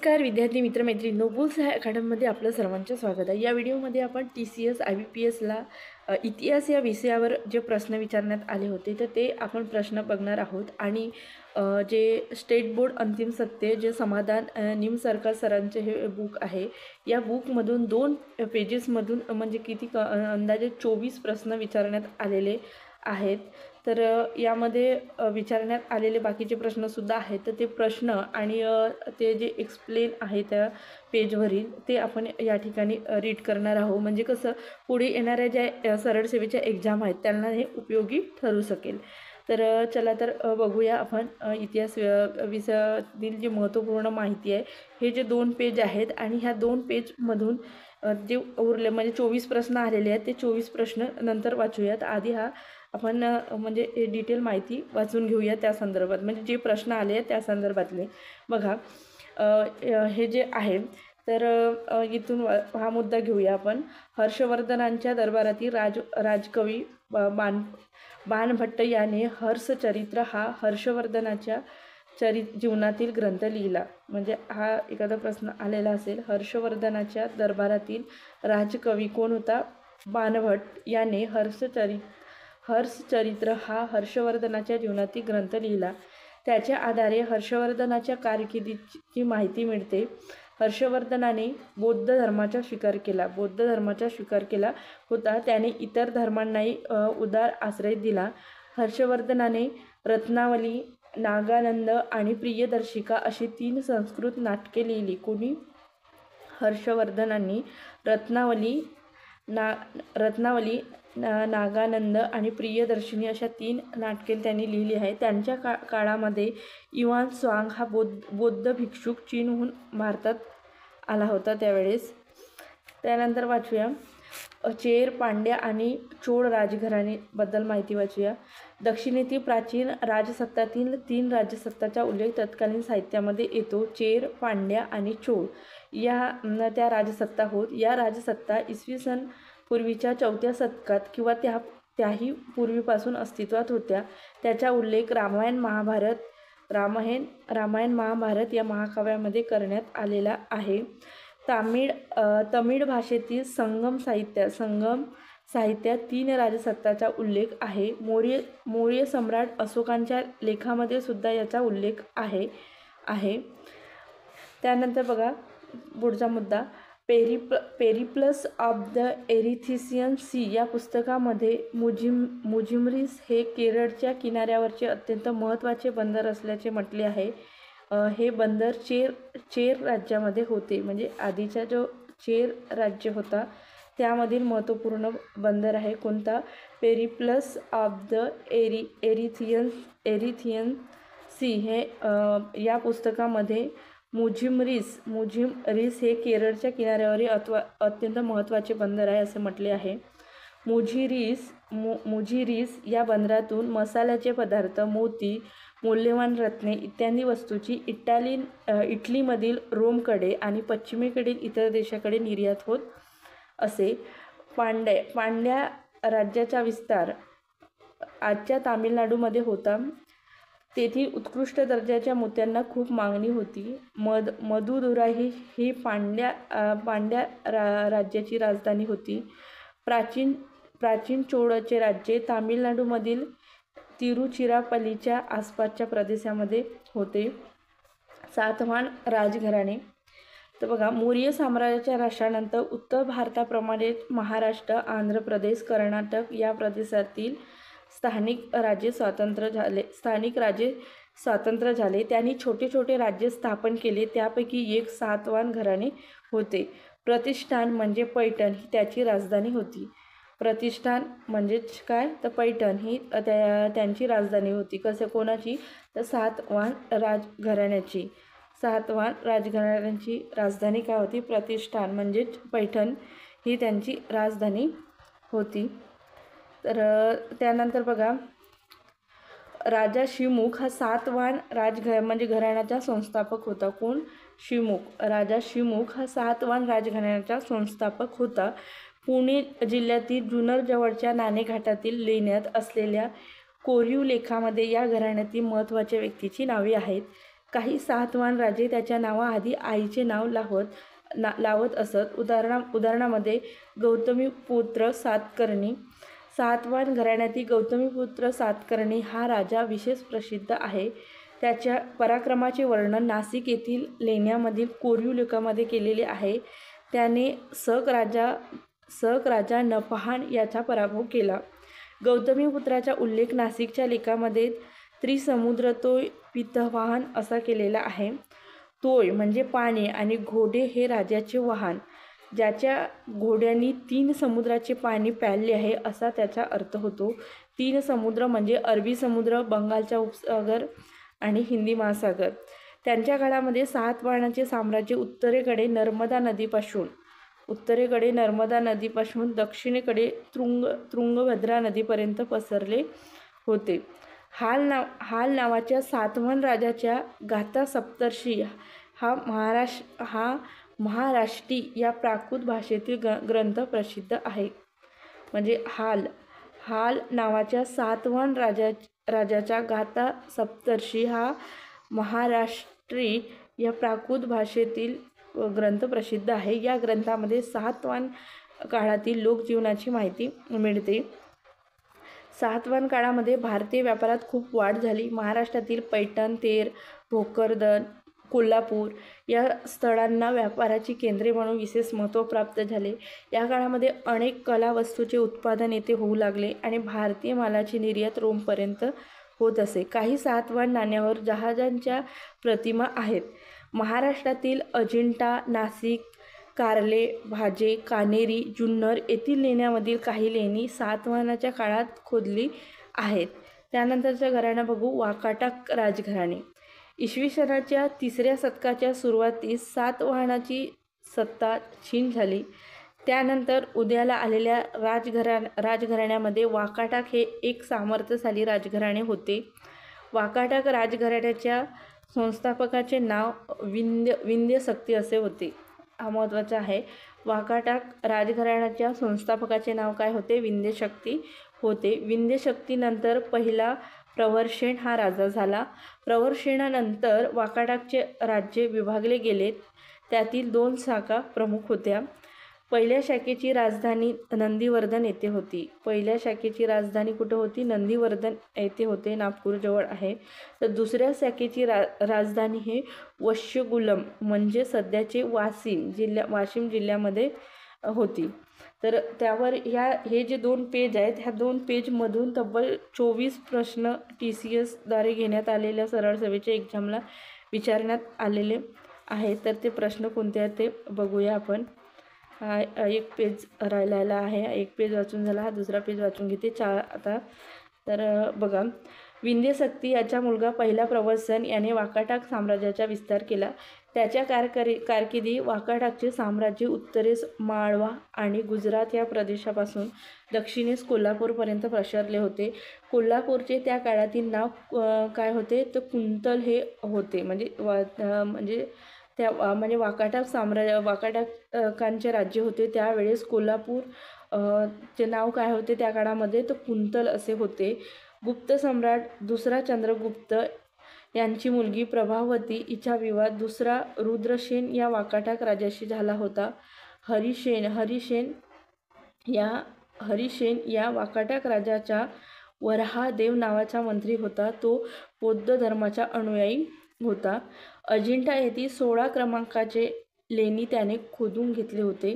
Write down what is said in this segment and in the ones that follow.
नमस्कार विद्यार्थी मित्रमैत्रिणींनो, बुल्स अकॅडमीमध्ये आपलं सर्वांचं स्वागत आहे। या व्हिडिओमध्ये आपण TCS IBPSला इतिहास या विषयावर जे प्रश्न विचारण्यात आले होते तर ते आपण प्रश्न बघणार आहोत। आणि जे स्टेट बोर्ड अंतिम सत्य जे समाधान निमसरकर सरांचे हे बुक आहे, या बुकमधून 2 पेजेसमधून म्हणजे किती अंदाजे 24 प्रश्न विचारण्यात आलेले आहेत। तर यामध्ये विचारण्यात आलेले बाकीचे प्रश्नसुद्धा आहेत। तर ते प्रश्न आणि ते जे एक्सप्लेन आहे त्या पेजवरील ते आपण या ठिकाणी रीड करणार आहोत, म्हणजे कसं पुढे येणाऱ्या ज्या सरळ सेवेच्या एक्झाम आहेत त्यांना हे उपयोगी ठरू शकेल। तर चला तर बघूया आपण इतिहास विषयातील जी महत्त्वपूर्ण माहिती आहे, हे जे 2 पेज आहेत आणि ह्या 2 पेजमधून जे उरले म्हणजे 24 प्रश्न आलेले आहेत ते 24 प्रश्न नंतर वाचूयात। आधी आपण म्हणजे डिटेल माहिती वाचून घेऊया त्या संदर्भात, म्हणजे जे प्रश्न आले आहेत त्या संदर्भातले। बघा हे जे आहे तर इथून हा मुद्दा घेऊया आपण। हर्षवर्धनांच्या दरबारातील राजकवी बाणभट्ट याने हर्षचरित्र हा हर्षवर्धनाच्या जीवनातील ग्रंथ लिहिला। म्हणजे हा एखादा प्रश्न आलेला असेल, हर्षवर्धनाच्या दरबारातील राजकवी कोण होता? बाणभट्ट याने हर्षचरित्र हा हर्षवर्धनाच्या जीवनातील ग्रंथ लिहिला। त्याच्या आधारे हर्षवर्धनाच्या कारकिर्दीची माहिती मिळते। हर्षवर्धनाने बौद्ध धर्माचा स्वीकार केला होता। त्याने इतर धर्मांनाही उदार आश्रय दिला। हर्षवर्धनाने रत्नावली, नागानंद आणि प्रियदर्शिका अशी 3 संस्कृत नाटके लिहिली। कोणी? हर्षवर्धनांनी रत्नावली, नागानंद आणि प्रियदर्शिनी अशा 3 नाटके त्यांनी लिहिली आहेत। त्यांच्या काळामध्ये युआन स्वांग हा बौद्ध भिक्षुक चीनहून भारतात आला होता त्यावेळेस। त्यानंतर वाचूया चेर, पांड्या आणि चोळ राजघराणेबद्दल माहिती वाचूया। दक्षिणेतील प्राचीन राजसत्तातील 3 राजसत्ताचा उल्लेख तत्कालीन साहित्यामध्ये येतो। चेर, पांड्या आणि चोळ या त्या राजसत्ता होत। या राजसत्ता इसवी सन पूर्वीच्या 4थ्या शतकात किंवा त्याही पूर्वीपासून अस्तित्वात होत्या। त्याचा उल्लेख रामायण महाभारत या महाकाव्यामध्ये करण्यात आलेला आहे। तमिळ भाषेतील संगम साहित्यात 3 राजसत्ताचा उल्लेख आहे। मौर्य सम्राट अशोकांच्या लेखामध्ये सुद्धा याचा उल्लेख आहे। त्यानंतर बघा पुढचा मुद्दा, Periplus of the Erythraean Sea या पुस्तकामध्ये मुझिमरिस हे केरळच्या किनाऱ्यावरचे अत्यंत महत्त्वाचे बंदर असल्याचे म्हटले आहे। हे बंदर चेर राज्यामध्ये होते, म्हणजे आधीचा जो चेर राज्य होता त्यामधील महत्त्वपूर्ण बंदर आहे कोणता? Periplus of the Erythraean Sea हे या पुस्तकामध्ये मुझिमरिस हे केरळच्या किनाऱ्यावरील अत्यंत महत्त्वाचे बंदर आहे असे म्हटले आहे। मुझिरिस या बंदरातून मसाल्याचे पदार्थ, मोती, मौल्यवान रत्ने इत्यादी वस्तूची इटलीमधील रोमकडे आणि पश्चिमेकडील इतर देशाकडे निर्यात होत असे। पांड्या राज्याचा विस्तार आजच्या तामिळनाडूमध्ये होता। तेथील उत्कृष्ट दर्जाच्या मोत्यांना खूप मागणी होती। मदुराई ही पांड्या राज्याची राजधानी होती। प्राचीन चोळचे राज्य तामिळनाडूमधील तिरुचिरापल्लीच्या आसपासच्या प्रदेशामध्ये होते। सातवाहन राजघराणे, तर बघा मौर्य साम्राज्याच्या राष्ट्रानंतर उत्तर भारताप्रमाणे महाराष्ट्र, आंध्र प्रदेश, कर्नाटक या प्रदेशातील स्थानिक राज्ये स्वतंत्र झाले। त्यांनी छोटे छोटे राज्य स्थापन केले, त्यापैकी एक सातवाहन घराणे होते। प्रतिष्ठान म्हणजे पैठण ही त्याची राजधानी होती। प्रतिष्ठान म्हणजेच काय? तर पैठण ही त्यांची राजधानी होती। कोणाची? तर सातवाहन राजघराण्याची राजधानी काय होती? प्रतिष्ठान म्हणजेच पैठण ही त्यांची राजधानी होती। तर त्यानंतर बघा राजा शिवमुख हा सातवाहन म्हणजे घराण्याचा संस्थापक होता। कोण? शिवमुख। राजा शिवमुख हा सातवाहन राजघराण्याचा संस्थापक होता। पुणे जिल्ह्यातील जुन्नर जवळच्या नाणेघाटातील लेण्यात असलेल्या कोरीव लेखामध्ये या घराण्यातील महत्त्वाच्या व्यक्तीची नावे आहेत। काही सातवाहन राजे त्याच्या नावाआधी आईचे नाव लावत असत. उदाहरणामध्ये गौतमीपुत्र सातकर्णी. सातवाहन घराण्यातील गौतमीपुत्र सातकर्णी हा राजा विशेष प्रसिद्ध आहे. त्याच्या पराक्रमाचे वर्णन नाशिक येथील लेण्यामधील कोरीव लेखामध्ये केलेले आहे. त्याने सक राजा नपहाण याचा पराभव केला. गौतमीपुत्राचा उल्लेख नाशिकच्या लेखामध्ये त्रिसमुद्र तोय पितवाहन असा केलेला आहे. तोय म्हणजे पाणी आणि घोडे हे राजाचे वाहन, ज्याच्या घोड्यांनी 3 समुद्राचे पाणी प्यायले आहे असा त्याचा अर्थ होतो. 3 समुद्र म्हणजे अरबी समुद्र, बंगालचा उपसागर आणि हिंदी महासागर. त्यांच्या काळामध्ये सातवाहनाचे साम्राज्य उत्तरेकडे नर्मदा नदीपासून दक्षिणेकडे तुंगभद्रा नदीपर्यंत पसरले होते. हाल नावाच्या सातवाहन राजाच्या गाथा सप्तर्षी हा महाराष्ट्री या प्राकृत भाषेतील ग्रंथ प्रसिद्ध आहे. म्हणजे हाल नावाच्या सातवाहन राजाच्या गाथा सप्तर्षी हा महाराष्ट्री या प्राकृत भाषेतील ग्रंथ प्रसिद्ध आहे. या ग्रंथामध्ये सातवाहन काळातील लोकजीवनाची माहिती मिळते. सातवाहन काळामध्ये भारतीय व्यापारात खूप वाढ झाली. महाराष्ट्रातील पैठण, तेर, भोकरदन, कोल्हापूर या स्थळांना व्यापाराची केंद्रे म्हणून विशेष महत्त्व प्राप्त झाले. या काळामध्ये अनेक कला वस्तूचे उत्पादन येथे होऊ लागले आणि भारतीय मालाची निर्यात रोमपर्यंत होत असे. काही सातवाहन नाण्यावर जहाजांच्या प्रतिमा आहेत. महाराष्ट्रातील अजिंठा, नाशिक, कार्ले, भाजे, कान्हेरी, जुन्नर येथील लेण्यांमधील काही लेणी सातवाहनाच्या काळात खोदली आहेत. त्यानंतरच्या घराणा बघू. वाकाटक राजघराणे. इसवी सनाच्या 3ऱ्या शतकाच्या सुरुवातीस सातवाहनाची सत्ता क्षीण झाली. त्यानंतर उदयाला आलेल्या राजघराण्यामध्ये वाकाटक हे एक सामर्थ्यशाली राजघराणे होते. वाकाटक राजघराण्याच्या संस्थापकाचे नाव विंध्यशक्ती असे होते. हा महत्त्वाचा आहे. वाकाटक राजघराण्याच्या संस्थापकाचे नाव काय होते? विंध्यशक्ती होते. विंध्यशक्तीनंतर पहिला प्रवरशेन हा राजा झाला. प्रवरशेनानंतर वाकाटकचे राज्य विभागले गेले. त्यातील 2 शाखा प्रमुख होत्या. पहिल्या शाखेची राजधानी नंदीवर्धन येथे होती. पहिल्या शाखेची राजधानी कुठे होती? नंदीवर्धन येथे होते, नागपूरजवळ आहे. तर दुसऱ्या शाखेची राजधानी हे वश्यगुलम म्हणजे सध्याचे वाशिम जिल्ह्यामध्ये होती. तर त्यावर हे जे 2 पेज आहेत, ह्या 2 पेजमधून तब्बल 24 प्रश्न TCS द्वारे घेण्यात आलेल्या सरळ सेवेच्या एक्झामला विचारण्यात आलेले आहेत. तर ते प्रश्न कोणते आहेत ते बघूया आपण. हा 1 पेज राहिलेला आहे. 1 पेज वाचून झाला. हा दुसरा पेज वाचून घेते. 4 आता. तर बघा, विंध्यशक्ती याचा मुलगा पहिला प्रवरसन याने वाकाटक साम्राज्याचा विस्तार केला. त्याच्या कारकिर्दीत वाकाटकचे साम्राज्य उत्तरेस माळवा आणि गुजरात या प्रदेशापासून दक्षिणेस कोल्हापूरपर्यंत पसरले होते. कोल्हापूरचे त्या काळातील नाव काय होते? तर कुंतल हे होते. म्हणजे वाकाटकांचे राज्य होते. त्यावेळेस कोल्हापूर चे नाव काय होते त्या काळामध्ये? तर कुंतल असे होते. गुप्त सम्राट दुसरा चंद्रगुप्त यांची मुलगी प्रभावती हिचा विवाह दुसरा रुद्रसेन या वाकाटक राजाशी झाला होता. हरिसेन या वाकाटक राजाचा वराहदेव नावाचा मंत्री होता. तो बौद्ध धर्माचा अनुयायी होता. अजिंठा येथील 16 क्रमांकाचे लेणी त्याने खोदून घेतले होते.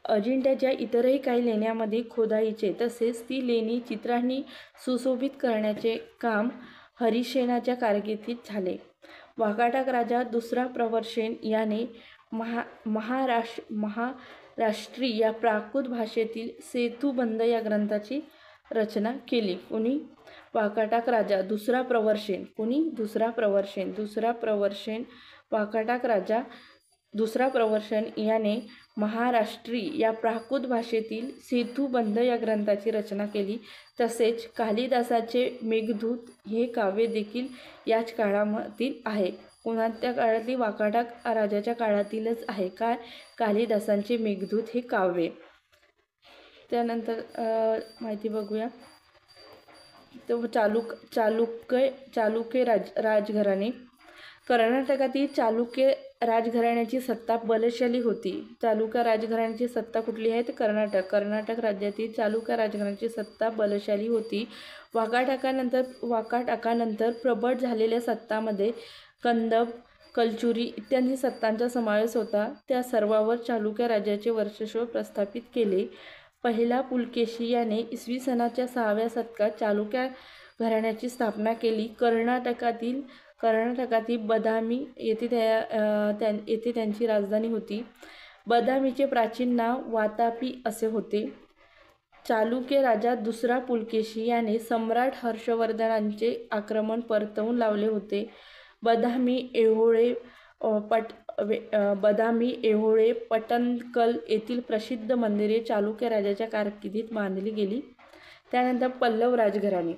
अजिंठ्याच्या इतरही काही लेण्यांमध्ये खोदाईचे तसेच ती लेणी चित्रांनी सुशोभित करण्याचे काम हरिसेनाच्या कारकिर्दीत झाले. वाकाटक राजा दुसरा प्रवरशेन याने महाराष्ट्री या प्राकृत भाषेतील सेतुबंध या ग्रंथाची रचना केली. कोणी? वाकाटक राजा दुसरा प्रवरशेन. कोणी? दुसरा प्रवरशेन. वाकाटक राजा दुसरा प्रवरशेन याने महाराष्ट्री या प्राकृत भाषेतील सेतुबंध या ग्रंथाची रचना केली. तसेच कालिदासाचे मेघदूत हे काव्य देखील याच काळामधील आहे. कोणत्या काळातील? वाकाटक राजाच्या काळातीलच आहे. काय? कालिदासांचे मेघदूत हे काव्य. त्यानंतर माहिती बघूया. तर चालुक्य राजघराणे. कर्नाटकातील चालुक्य राजघराण्याची सत्ता बलशाली होती. चालुक्य राजघराण्याची सत्ता कुठली आहे? तर कर्नाटक राज्यातील चालुक्य राजघराण्याची सत्ता बलशाली होती. वाकाटकानंतर प्रबळ झालेल्या सत्तामध्ये कंदब, कलचुरी इत्यादी सत्तांचा समावेश होता. त्या सर्वांवर चालुक्य राज्याचे वर्चस्व प्रस्थापित केले. पहिला पुलकेशी याने इसवी सनाच्या 6व्या शतकात चालुक्य घराण्याची स्थापना केली. कर्नाटकातील बदामी येथे त्यांची राजधानी होती. बदामीचे प्राचीन नाव वातापी असे होते. चालुक्य राजा दुसरा पुलकेशी याने सम्राट हर्षवर्धनांचे आक्रमण परतवून लावले होते. बदामी, ऐहोळे, पट्टणकल येथील प्रसिद्ध मंदिरे चालुक्य राजाच्या कारकिर्दीत बांधली गेली. त्यानंतर पल्लव राजघराणे.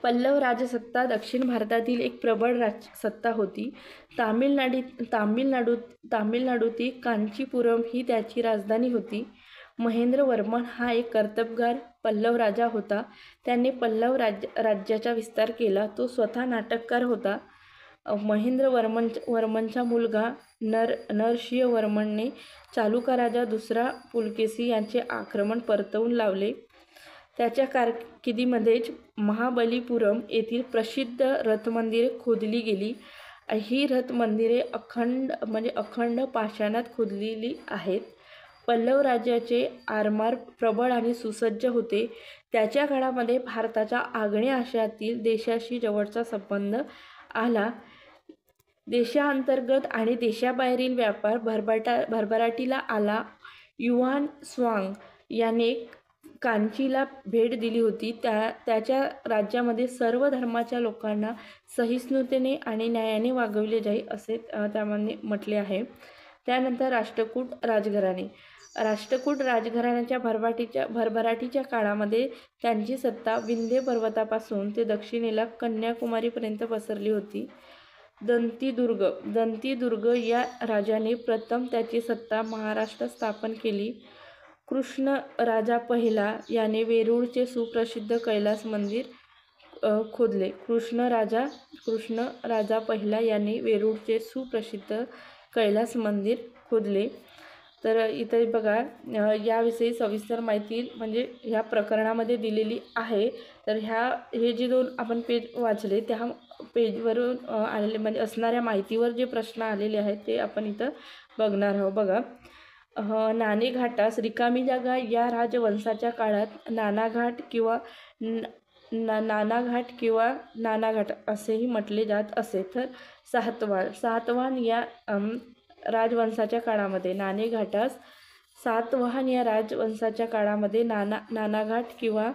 पल्लव राजसत्ता दक्षिण भारतातील एक प्रबळ सत्ता होती. तामिळनाडूतील कांचीपुरम ही त्याची राजधानी होती. महेंद्र वर्मन हा एक कर्तबगार पल्लव राजा होता. त्याने पल्लव राज्याचा विस्तार केला. तो स्वतः नाटककार होता. महेंद्र वर्मनचा मुलगा नरसिंहवर्मनने चालुक्य राजा दुसरा पुलकेशी यांचे आक्रमण परतवून लावले. त्याच्या कारकिर्दीमध्येच महाबलीपुरम येथील प्रसिद्ध रथमंदिरे खोदली गेली. ही रथमंदिरे अखंड पाषाणात खोदलेली आहेत. पल्लव राज्याचे आरमार प्रबळ आणि सुसज्ज होते. त्याच्या काळामध्ये भारताचा आग्नेय आशियातील देशाशी जवळचा संबंध आला. देशांतर्गत आणि देशाबाहेरील व्यापार भरभराटीला आला. युआन स्वांग याने कांचीला भेट दिली होती. त्याच्या राज्यामध्ये सर्व धर्माच्या लोकांना सहिष्णुतेने आणि न्यायाने वागवले जाई असे त्यामध्ये म्हटले आहे. त्यानंतर राष्ट्रकूट राजघराणे. राष्ट्रकूट राजघराण्याच्या भरभराटीच्या काळामध्ये त्यांची सत्ता विंध्य पर्वतापासून ते दक्षिणेला कन्याकुमारीपर्यंत पसरली होती. दंतीदुर्ग या राजाने प्रथम त्याची सत्ता महाराष्ट्रात स्थापन केली. कृष्ण राजा पहिला याने वेरूळचे सुप्रसिद्ध कैलास मंदिर खोदले. कृष्ण राजा पहिला याने वेरूळचे सुप्रसिद्ध कैलास मंदिर खोदले. तर इथे बघा याविषयी सविस्तर माहिती म्हणजे ह्या प्रकरणामध्ये दिलेली आहे. तर हे जे दोन आपण पेज वाचले त्या पेजवरून आलेले म्हणजे असणाऱ्या माहितीवर जे प्रश्न आलेले आहेत ते आपण इथं बघणार आहोत. बघा, नाणेघाटास रिकामी जागा या राजवंशाच्या काळात नानाघाट किंवा नानाघाट असेही म्हटले जात असे. तर सातवाहन या राजवंशाच्या काळामध्ये नाणेघाटास सातवाहन या राजवंशाच्या काळामध्ये नानाघाट किंवा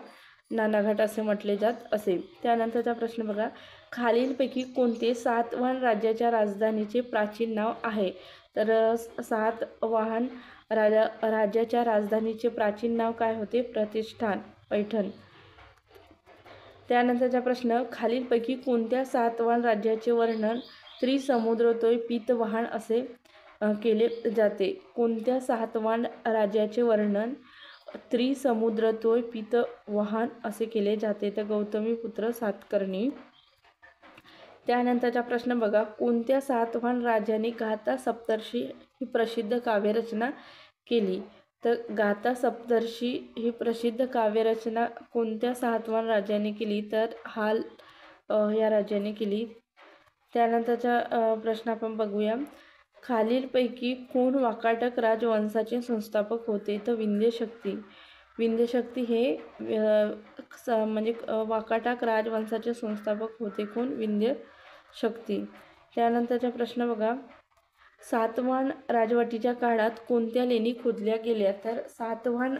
नानाघाट असे म्हटले जात असे. त्यानंतरचा प्रश्न बघा, खालीलपैकी कोणते सातवाहन राज्याच्या राजधानीचे प्राचीन नाव आहे? तर सातवाहन राज्याच्या राजधानीचे प्राचीन नाव काय होते? प्रतिष्ठान, पैठण. त्यानंतरचा प्रश्न, खालीलपैकी कोणत्या सातवाहन राज्याचे वर्णन त्रिसमुद्रद्वय पीतवाहन असे केले जाते? कोणत्या सातवाहन राज्याचे वर्णन त्रिसमुद्रद्वय पीतवाहन असे केले जाते? तर गौतमीपुत्र सातकर्णी. त्यानंतरचा प्रश्न बघा, कोणत्या सातवाहन राजाने गाथा सप्तर्षी ही प्रसिद्ध काव्यरचना केली? तर गाथा सप्तर्षी ही प्रसिद्ध काव्यरचना कोणत्या सातवाहन राजाने केली? तर हाल या राजाने केली. त्यानंतरचा प्रश्न आपण बघूया, खालीलपैकी कोण वाकाटक राजवंशाचे संस्थापक होते? तर विंध्यशक्ती हे म्हणजे वाकाटक राजवंशाचे संस्थापक होते. कोण? विंध्यशक्ती. त्यानंतरचा प्रश्न बघा, सातवाहन राजवटीच्या काळात कोणत्या लेणी खोदल्या गेल्या? तर सातवाहन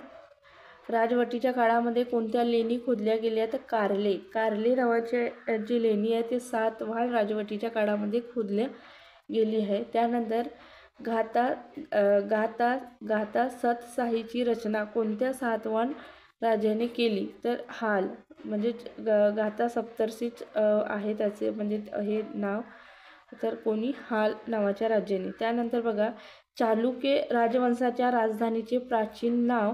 राजवटीच्या काळामध्ये कोणत्या लेणी खोदल्या गेल्या? तर कारले नावाची जी लेणी आहे ते सातवाहन राजवटीच्या काळामध्ये खोदल्या गेली आहे. त्यानंतर गाथा सतसाहीची रचना कोणत्या सातवाहन राजाने केली? तर हाल म्हणजे गाथा सप्तर्षीच आहे त्याचे म्हणजे हे नाव. तर कोणी? हाल नावाच्या राजाने. त्यानंतर बघा, चालुक्य राजवंशाच्या राजधानीचे प्राचीन नाव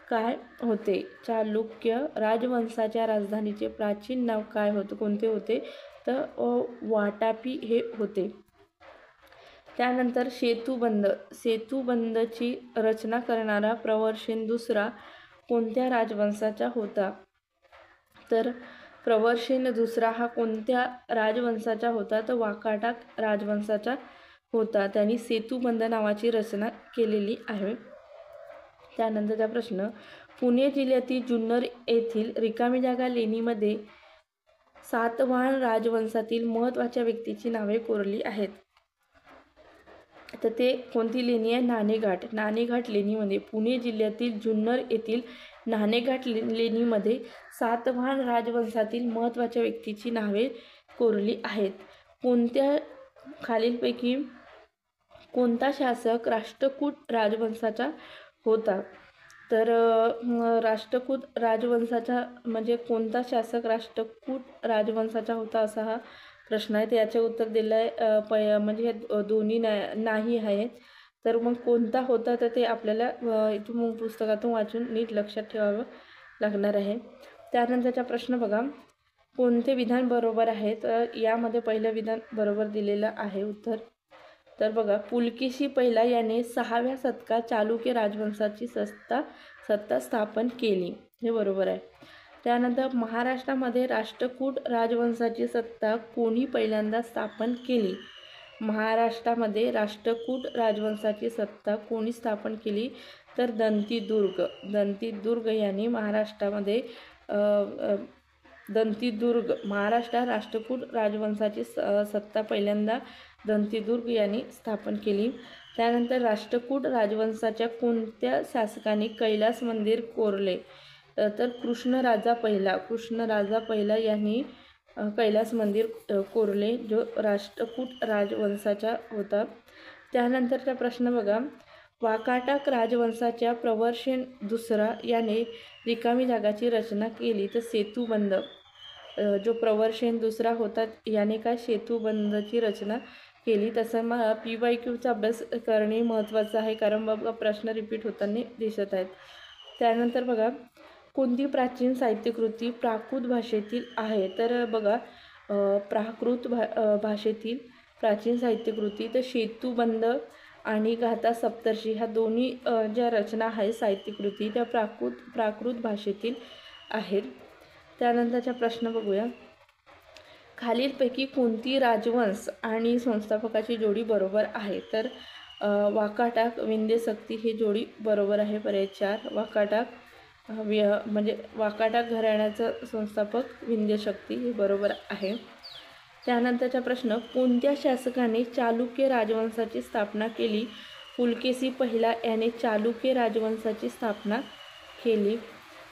काय होते? चालुक्य राजवंशाच्या राजधानीचे प्राचीन नाव काय होते, कोणते होते? तर वाटापी हे होते. त्यानंतर सेतुबंध, सेतुबंधची रचना करणारा प्रवरशेन दुसरा कोणत्या राजवंशाचा होता? तर प्रवरशेन दुसरा हा कोणत्या राजवंशाचा होता? तर वाकाटक राजवंशाचा होता. त्यांनी सेतुबंध नावाची रचना केलेली आहे. त्यानंतरचा प्रश्न, पुणे जिल्ह्यातील जुन्नर येथील रिकामी जागा लेणीमध्ये सातवाहन राजवंशातील महत्त्वाच्या व्यक्तीची नावे कोरली आहेत. तर ते कोणती लेणी आहे? नाणेघाट. नाणेघाट लेणीमध्ये, पुणे जिल्ह्यातील जुन्नर येथील नाणेघाट लेणीमध्ये सातवाहन राजवंशातील महत्त्वाच्या व्यक्तीची नावे कोरली आहेत. कोणत्या खालीलपैकी कोणता शासक राष्ट्रकूट राजवंशाचा होता? तर राष्ट्रकूट राजवंशाचा म्हणजे कोणता शासक राष्ट्रकूट राजवंशाचा होता, असा हा प्रश्न आहे. तर याचे उत्तर दिलं आहे म्हणजे हे दोन्ही नाही आहेत. तर मग कोणता होता, तर ते आपल्याला इथून पुस्तकातून वाचून नीट लक्षात ठेवावं लागणार आहे. त्यानंतरचा प्रश्न बघा, कोणते विधान बरोबर आहे? तर यामध्ये पहिलं विधान बरोबर दिलेलं आहे उत्तर. तर बघा, पुलकेशी पहिला याने 6व्या शतकात चालुक्य राजवंशाची सत्ता स्थापन केली, हे बरोबर आहे. त्यानंतर महाराष्ट्रामध्ये राष्ट्रकूट राजवंशाची सत्ता कोणी पहिल्यांदा स्थापन केली? महाराष्ट्रामध्ये राष्ट्रकूट राजवंशाची सत्ता कोणी स्थापन केली? तर दंतीदुर्ग यांनी महाराष्ट्रामध्ये महाराष्ट्रात राष्ट्रकूट राजवंशाची सत्ता पहिल्यांदा दंतीदुर्ग यांनी स्थापन केली. त्यानंतर राष्ट्रकूट राजवंशाच्या कोणत्या शासकाने कैलास मंदिर कोरले? तर कृष्णराजा पहिला यांनी कैलास मंदिर कोरले, जो राष्ट्रकूट राजवंशाचा होता. त्यानंतरचा प्रश्न बघा, वाकाटक राजवंशाच्या प्रवरशेन दुसरा याने रिकामी जागाची रचना केली. तर सेतुबंध, जो प्रवरशेन दुसरा होता याने काय सेतुबंधची रचना केली. तसं मग PYQचा अभ्यास करणे महत्त्वाचं आहे, कारण बघा प्रश्न रिपीट होताना दिसत आहेत. त्यानंतर बघा, कोणती प्राचीन साहित्यकृती प्राकृत भाषेतील आहे? तर बघा, प्राकृत भाषेतील प्राचीन साहित्यकृती तर सेतुबंध आणि गाथा सप्तर्षी ह्या दोन्ही ज्या रचना आहेत साहित्यकृती त्या प्राकृत भाषेतील आहेत. त्यानंतरचा प्रश्न बघूया, खालीलपैकी कोणती राजवंश आणि संस्थापकाची जोडी बरोबर आहे? तर वाकाटक विंध्यशक्ती ही जोडी बरोबर आहे. पर्याय 4 वाकाटक म्हणजे वाकाटक घराण्याचं संस्थापक विंध्यशक्ती हे बरोबर आहे. त्यानंतरचा प्रश्न, कोणत्या शासकाने चालुक्य राजवंशाची स्थापना केली? पुलकेशी पहिला याने चालुक्य राजवंशाची स्थापना केली.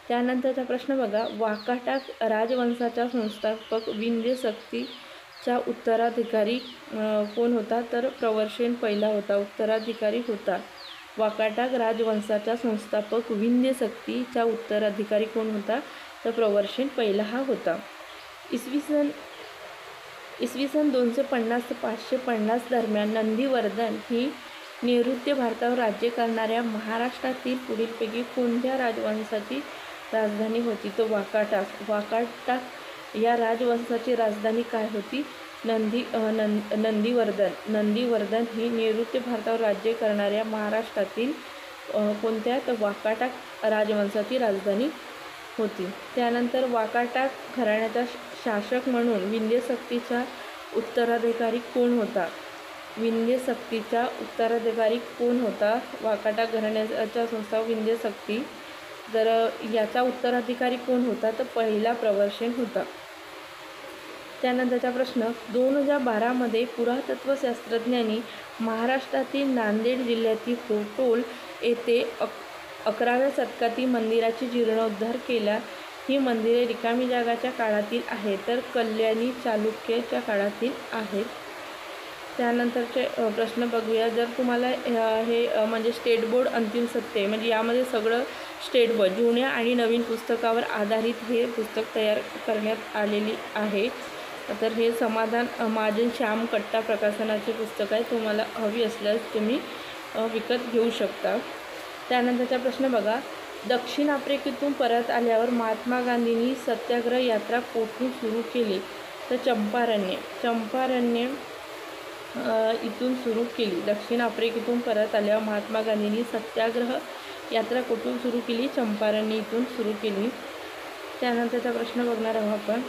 त्यानंतरचा प्रश्न बघा, वाकाटक राजवंशाचा संस्थापक विंध्यशक्तीचा उत्तराधिकारी कोण होता? तर प्रवरशेन पहिला होता, उत्तराधिकारी होता. वाकाटक राजवंशाचा संस्थापक विंध्यशक्तीचा उत्तराधिकारी कोण होता? तर प्रवरशेन पहिला हा होता. इसवी सन 250 ते 550 दरम्यान नंदीवर्धन ही नैऋत्य भारतावर राज्य करणाऱ्या महाराष्ट्रातील पुढीलपैकी कोणत्या राजवंशाची राजधानी होती? तो वाकाटक या राजवंशाची राजधानी काय होती? नंदीवर्धन ही नैऋत्य भारतावर राज्य करणाऱ्या महाराष्ट्रातील कोणत्या? तर वाकाटक राजवंशाची राजधानी होती. त्यानंतर वाकाटक घराण्याचा शासक म्हणून विंध्यशक्तीचा उत्तराधिकारी कोण होता? विंध्यशक्तीचा उत्तराधिकारी कोण होता? वाकाटक घराण्याचा संस्थापक विंध्यशक्ती. तर याचा उत्तराधिकारी कोण होता? तर पहिला प्रवरशेन होता. त्यानंतरचा प्रश्न, 2012 पुरातत्वशास्त्रज्ञांनी महाराष्ट्रातील नांदेड जिल्ह्यातील होटोल येथे 11व्या शतकातील मंदिराची जीर्णोद्धार केला. ही मंदिरे रिकामी जागाच्या काळातील आहेत, तर कल्याणी चालुक्यच्या काळातील आहेत. त्यानंतरचे प्रश्न बघूया, जर तुम्हाला हे म्हणजे स्टेट बोर्ड अंतिम सत्य म्हणजे यामध्ये सगळं स्टेट बोर्ड जुन्या आणि नवीन पुस्तकावर आधारित हे पुस्तक तयार करण्यात आलेली आहे. तर हे समाधान महाजन श्याम कट्टा प्रकाशनाचे पुस्तक आहे. तुम्हाला हवी असल्यास तुम्ही विकत घेऊ शकता. त्यानंतरचा प्रश्न बघा, दक्षिण आफ्रिकेतून परत आल्यावर महात्मा गांधींनी सत्याग्रह यात्रा कोठून सुरू केली? तर चंपारण्य इथून सुरू केली. दक्षिण आफ्रिकेतून परत आल्यावर महात्मा गांधींनी सत्याग्रह यात्रा कुठून सुरू केली? चंपारण्य इथून सुरू केली. त्यानंतरचा प्रश्न बघणार आहोत आपण.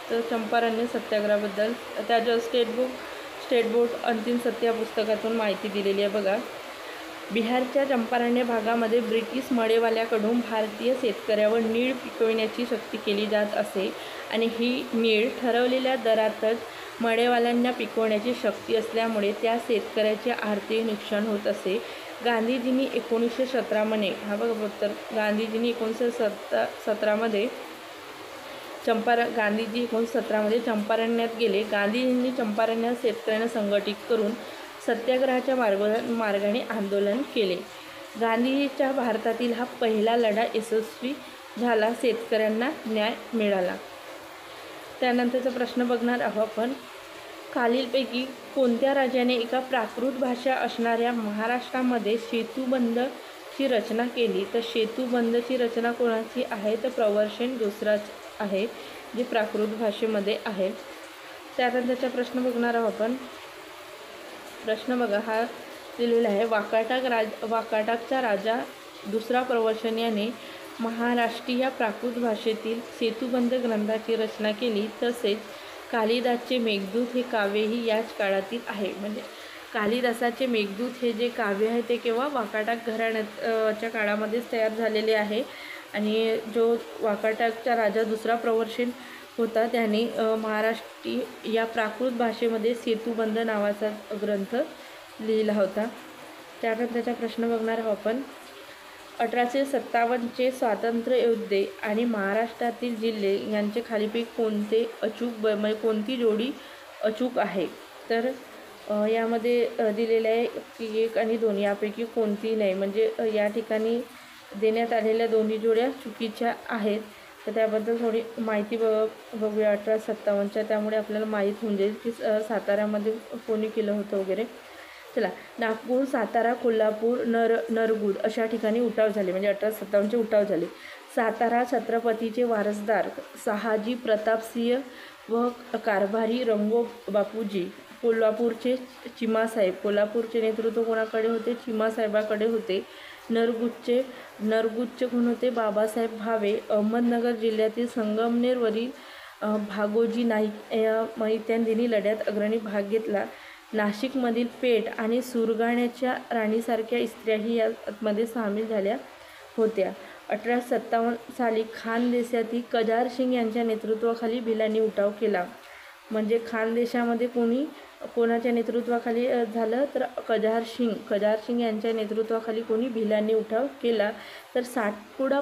तर चंपारण्य सत्याग्रहाबद्दल त्याच्या स्टेट बोर्ड अंतिम सत्य या पुस्तकातून माहिती दिलेली आहे बघा. बिहारच्या चंपारण्य भागामध्ये ब्रिटिश मळेवाल्याकडून भारतीय शेतकऱ्यावर नीळ पिकविण्याची सक्ती केली जात असे आणि ही नीळ ठरवलेल्या दरातच मळेवाल्यांना पिकवण्याची शक्ती असल्यामुळे त्या शेतकऱ्याचे आर्थिक नुकसान होत असे. गांधीजींनी 1917मध्ये गांधीजी 1917मध्ये चंपारण्यात गेले. गांधीजींनी चंपारण्यात शेतकऱ्यांना संघटित करून सत्याग्रहाच्या मार्गाने आंदोलन केले. गांधीजींच्या भारतातील हा पहिला लढा यशस्वी झाला. शेतकऱ्यांना न्याय मिळाला. त्यानंतरचा प्रश्न बघणार आहोत आपण. खालीलपैकी कोणत्या राजाने एका प्राकृत भाषा असणाऱ्या महाराष्ट्रामध्ये सेतुबंधची रचना केली? तर सेतुबंधची रचना कोणाची आहे? तर प्रवर्षण दुसराच आहे, जे प्राकृत भाषेमध्ये आहे. त्यानंतरचा प्रश्न बघणार आहोत आपण. प्रश्न बघा, हा दिलेला आहे. वाकाटकचा राजा दुसरा प्रवर्षण याने महाराष्ट्रीय प्राकृत भाषेतील सेतुबंध ग्रंथाची रचना केली. तसेच कालिदासचे मेघदूत हे काव्यही याच काळातील आहे. म्हणजे कालिदासाचे मेघदूत हे जे काव्य आहे ते केव्हा वाकाटक घराण्याच्या काळामध्येच तयार झालेले आहे. आणि जो वाकाटकचा राजा दुसरा प्रवर्षण होता त्याने महाराष्ट्री या प्राकृत भाषेमध्ये सेतुबंध नावाचा ग्रंथ लिहिला होता. त्यानंतरचा प्रश्न बघणार आहोत आपण. 1857चे स्वातंत्र्य योद्धे आणि महाराष्ट्रातील जिल्हे यांचे खालीपैकी कोणते कोणती जोडी अचूक आहे? तर यामध्ये दिलेले आहे की 1 आणि 2 यापैकी कोणती नाही. म्हणजे या ठिकाणी देण्यात आलेल्या दोन्ही जोड्या चुकीच्या आहेत. तर त्याबद्दल थोडी माहिती बघूया 1857च्या. त्यामुळे आपल्याला माहीत होऊन जाईल की साताऱ्यामध्ये कोणी केलं होतं वगैरे. चला, नागपूर, सातारा, कोल्हापूर, नरगुड अशा ठिकाणी उठाव झाले. म्हणजे 1857चे उठाव झाले. सातारा छत्रपतीचे वारसदार शहाजी प्रतापसिंह व कारभारी रंगो बापूजी. कोल्हापूरचे चिमासाहेब. कोल्हापूरचे नेतृत्व कोणाकडे होते? चिमासाहेबाकडे होते. नरगुडचे कोण होते? बाबासाहेब भावे. अहमदनगर जिल्ह्यातील संगमनेरवरील भागोजी नाईक इत्यादींनी लढ्यात अग्रणी भाग घेतला. नाशिकमधील पेठ आणि सुरगाण्याच्या राणीसारख्या स्त्रियाही यामध्ये सामील झाल्या होत्या. 1857 साली खानदेशातील कजार सिंग यांच्या नेतृत्वाखाली भिलांनी उठाव केला. म्हणजे खानदेशामध्ये कोणाच्या नेतृत्वाखाली झालं? तर कजार सिंग यांच्या नेतृत्वाखाली भिलांनी उठाव केला. तर सातपुडा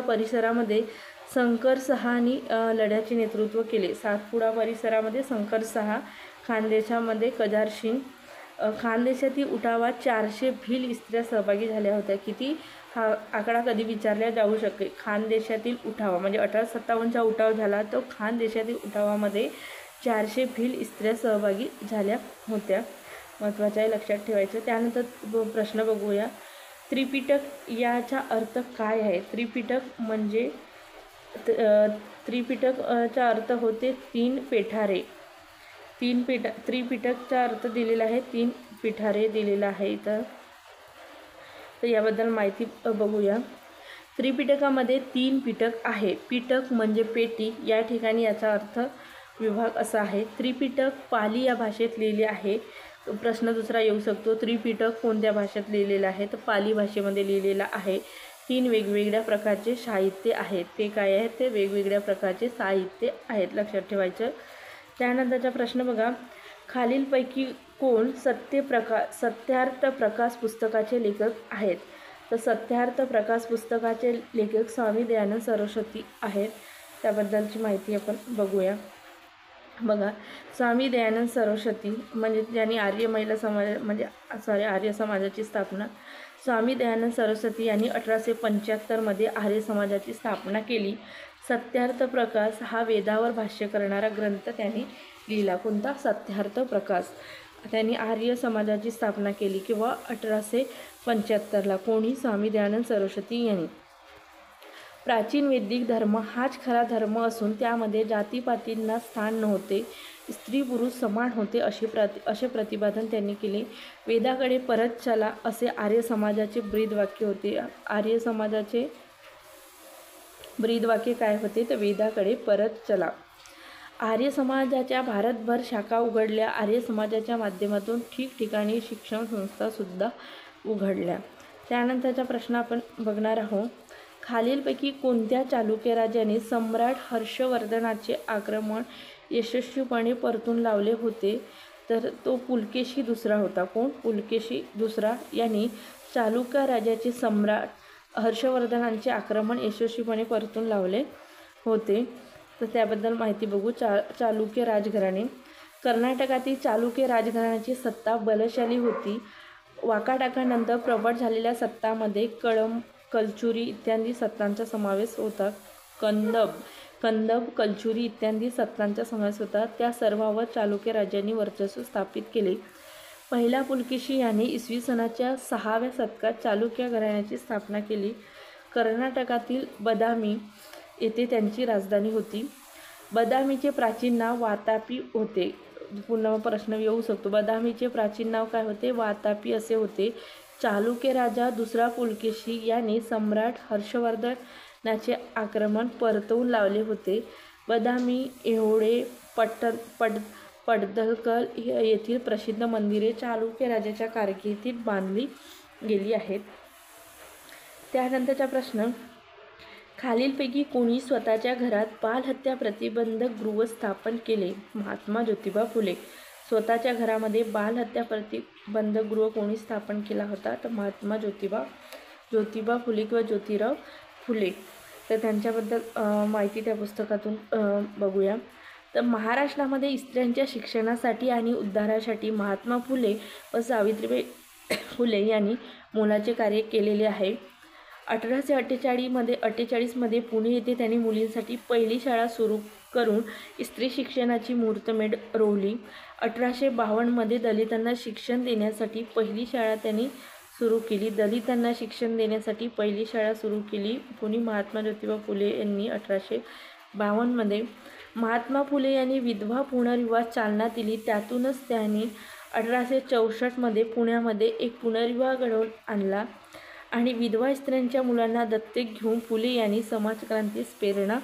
परिसरामध्ये शंकर सहानी लढ्याचे नेतृत्व केले. सातपुडा परिसरामध्ये शंकर सहा, खानदेशामध्ये कजार सिंग. खानदेशातील उठावात 400 भिल स्त्रिया सहभागी झाल्या होत्या. किती? हा आकडा कधी विचारला जाऊ शकेल. खानदेशातील उठावा म्हणजे 1857चा उठाव झाला, तो खानदेशातील उठावामध्ये 400 भिल स्त्रिया सहभागी झाल्या होत्या. महत्त्वाचं आहे, लक्षात ठेवायचं. त्यानंतर प्रश्न बघूया. त्रिपिटक याचा अर्थ काय आहे? त्रिपिटकचा अर्थ होते 3 पेठारे. त्रिपिटकचा अर्थ दिलेला आहे 3 पिठारे दिलेला आहे. तर याबद्दल माहिती बघूया. त्रिपिटकामध्ये 3 पिटक आहे. पिटक म्हणजे पेटी. या ठिकाणी याचा अर्थ विभाग असा आहे. त्रिपिटक पाली या भाषेत लिहिले आहे. प्रश्न दुसरा येऊ शकतो, त्रिपिटक कोणत्या भाषेत लिहिलेलं आहे? तर पाली भाषेमध्ये लिहिलेला आहे. 3 वेगवेगळ्या प्रकारचे साहित्य आहेत. ते काय आहेत? ते वेगवेगळ्या प्रकारचे साहित्य आहेत, लक्षात ठेवायचं. त्यानंतरचा प्रश्न बघा. खालीलपैकी कोण सत्यार्थ प्रकाश पुस्तकाचे लेखक आहेत? तर सत्यार्थ प्रकाश पुस्तकाचे लेखक स्वामी दयानंद सरस्वती आहेत. त्याबद्दलची माहिती आपण बघूया. बघा, स्वामी दयानंद सरस्वती म्हणजे ज्यांनी आर्य समाजाची स्थापना. स्वामी दयानंद सरस्वती यांनी 1875मध्ये आर्य समाजाची स्थापना केली. सत्यार्थ प्रकाश हा वेदावर भाष्य करणारा ग्रंथ त्यांनी लिहिला. कोणता? सत्यार्थ प्रकाश. त्यांनी आर्य समाजाची स्थापना केली किंवा 1875ला कोणी? स्वामी दयानंद सरस्वती यांनी. प्राचीन वैदिक धर्म हाच खरा धर्म असून त्यामध्ये जातीपातींना स्थान नव्हते, स्त्री पुरुष समान होते असे प्रतिपादन त्यांनी केले. वेदाकडे परत चला असे आर्य समाजाचे ब्रीदवाक्य होते. आर्य समाजाचे ब्रीदवाक्य काय होते? तर वेदाकडे परत चला. आर्य समाजाच्या भारतभर शाखा उघडल्या. आर्य समाजाच्या माध्यमातून ठिकठिकाणी शिक्षण संस्थासुद्धा उघडल्या. त्यानंतरचा प्रश्न आपण बघणार आहोत. खालीलपैकी कोणत्या चालुक्य राजाने सम्राट हर्षवर्धनाचे आक्रमण यशस्वीपणे परतून लावले होते? तर तो पुलकेशी दुसरा होता. कोण? पुलकेशी दुसरा यांनी चालुक्य राजाचे सम्राट हर्षवर्धनांचे आक्रमण यशस्वीपणे परतून लावले होते. तर त्याबद्दल माहिती बघू. चालुक्य राजघराणे. कर्नाटकातील चालुक्य राजघराण्याची सत्ता बलशाली होती. वाकाटाकानंतर प्रबळ झालेल्या सत्तामध्ये कळंब, कलचुरी इत्यादी सत्तांचा समावेश होता. कंदब, कलचुरी इत्यादी सत्तांचा समावेश होता. त्या सर्वांवर चालुक्य राज्यांनी वर्चस्व स्थापित केले. पहिला पुलकेशी याने इसवी सनाच्या 6व्या शतकात चालुक्य घराण्याची स्थापना केली. कर्नाटकातील बदामी येथे त्यांची राजधानी होती. बदामीचे प्राचीन नाव वातापी होते. पुन्हा प्रश्न येऊ शकतो. बदामीचे प्राचीन नाव काय होते? वातापी असे होते. चालुक्य राजा दुसरा पुलकेशी याने सम्राट हर्षवर्धनाचे आक्रमण परतवून लावले होते. बदामी, एवढे, पडदलकल येथील प्रसिद्ध मंदिरे चालुक्य राजाच्या कारकिर्दीत बांधली गेली आहेत. त्यानंतरचा प्रश्न. खालीलपैकी कोणी स्वतःच्या घरात बालहत्या प्रतिबंधक गृह स्थापन केले? महात्मा ज्योतिबा फुले. स्वतःच्या घरामध्ये बालहत्या प्रतिबंधक गृह कोणी स्थापन केला होता? तर महात्मा ज्योतिबा फुले किंवा ज्योतिराव फुले. तर त्यांच्याबद्दल माहिती त्या पुस्तकातून बघूया. तर महाराष्ट्रामध्ये स्त्रियांच्या शिक्षणासाठी आणि उद्धारासाठी महात्मा फुले व सावित्रीबाई फुले यांनी मोलाचे कार्य केलेले आहे. 1848मध्ये पुणे येथे त्यांनी मुलींसाठी पहिली शाळा सुरू करून स्त्री शिक्षणाची मुहूर्तमेढ रोवली. 1852मध्ये दलितांना शिक्षण देण्यासाठी पहिली शाळा त्यांनी सुरू केली. कोणी? महात्मा ज्योतिबा फुले यांनी 1852मध्ये. महात्मा फुले यांनी विधवा पुनर्विवाह चालना दिली. त्यातूनच त्यांनी 1864मध्ये पुण्यामध्ये एक पुनर्विवाह घडवून आणला आणि विधवा स्त्रियांच्या मुलांना दत्तक घेऊन फुले यांनी समाजक्रांतीस प्रेरणा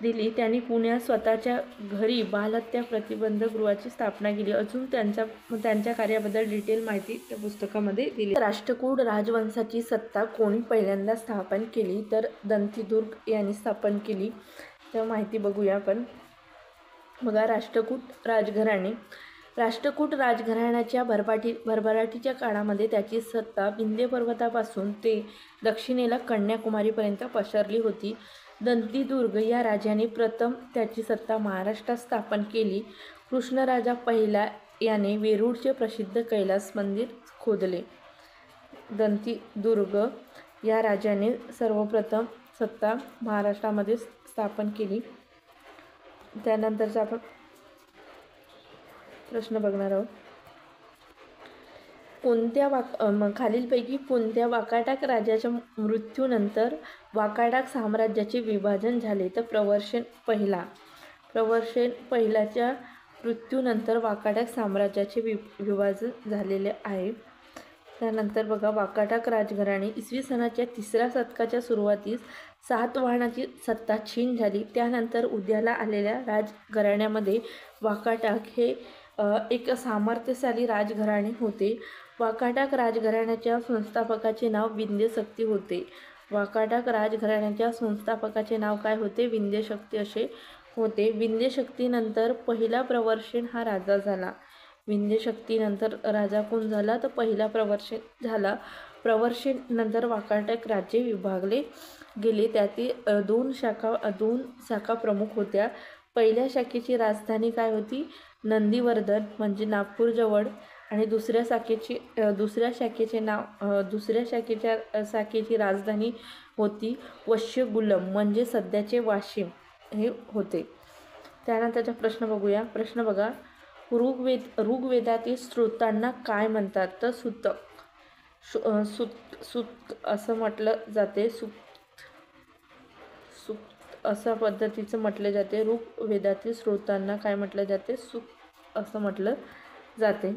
दिली. त्यांनी पुण्यात स्वतःच्या घरी बालहत्या प्रतिबंधक गृहाची स्थापना केली. अजून त्यांच्या कार्याबद्दल डिटेल माहिती त्या पुस्तकामध्ये दिली. राष्ट्रकूट राजवंशाची सत्ता कोणी पहिल्यांदा स्थापन केली? तर दंतीदुर्ग यांनी स्थापन केली. तर माहिती बघूया आपण. बघा, राष्ट्रकूट राजघराण्याच्या भरभराटीच्या काळामध्ये त्याची सत्ता विंध्य पर्वतापासून ते दक्षिणेला कन्याकुमारीपर्यंत पसरली होती. दंतीदुर्ग या राजाने प्रथम त्याची सत्ता महाराष्ट्रात स्थापन केली. कृष्णराजा पहिला याने वेरूळचे प्रसिद्ध कैलास मंदिर खोदले. दंतीदुर्ग या राजाने सर्वप्रथम सत्ता महाराष्ट्रामध्ये स्थापन केली. त्यानंतरचा आपण प्रश्न बघणार आहोत. खालीलपैकी कोणत्या वाकाटक राजाच्या मृत्यूनंतर वाकाटक साम्राज्याचे विभाजन झाले? तर प्रवर्षण पहिलाच्या मृत्यूनंतर वाकाटक साम्राज्याचे विभाजन झालेले आहे. त्यानंतर बघा, वाकाटक राजघराणे. इसवी सनाच्या 3ऱ्या शतकाच्या सुरुवातीस सातवाहनाची सत्ता क्षीण झाली. त्यानंतर उदयाला आलेल्या राजघराण्यामध्ये वाकाटक हे एक सामर्थ्यशाली राजघराणे होते. वाकाटक राजघराण्याच्या संस्थापकाचे नाव विंध्यशक्ती होते. वाकाटक राजघराण्याच्या संस्थापकाचे नाव काय होते? विंध्यशक्ती असे होते. विंध्यशक्तीनंतर पहिला प्रवर्षण हा राजा झाला. विंध्यशक्तीनंतर राजा कोण झाला? तर पहिला प्रवर्षण झाला. प्रवर्षण नंतर वाकाटक राज्ये विभागले गेले. त्यातील दोन शाखा प्रमुख होत्या. पहिल्या शाखेची राजधानी काय होती? नंदीवर्धन म्हणजे नागपूरजवळ. आणि दुसऱ्या शाखेची राजधानी होती वश्यगुलम म्हणजे सध्याचे वाशिम हे होते. त्यानंतरचा प्रश्न बघूया. प्रश्न बघा, ऋग्वेदातील स्त्रोतांना काय म्हणतात? तर सूतक. सूत असं म्हटलं जाते. सूक्त अशा पद्धतीचं म्हटले जाते. ऋग्वेदातील स्त्रोतांना काय म्हटलं जाते? सूक्त असं म्हटलं जाते.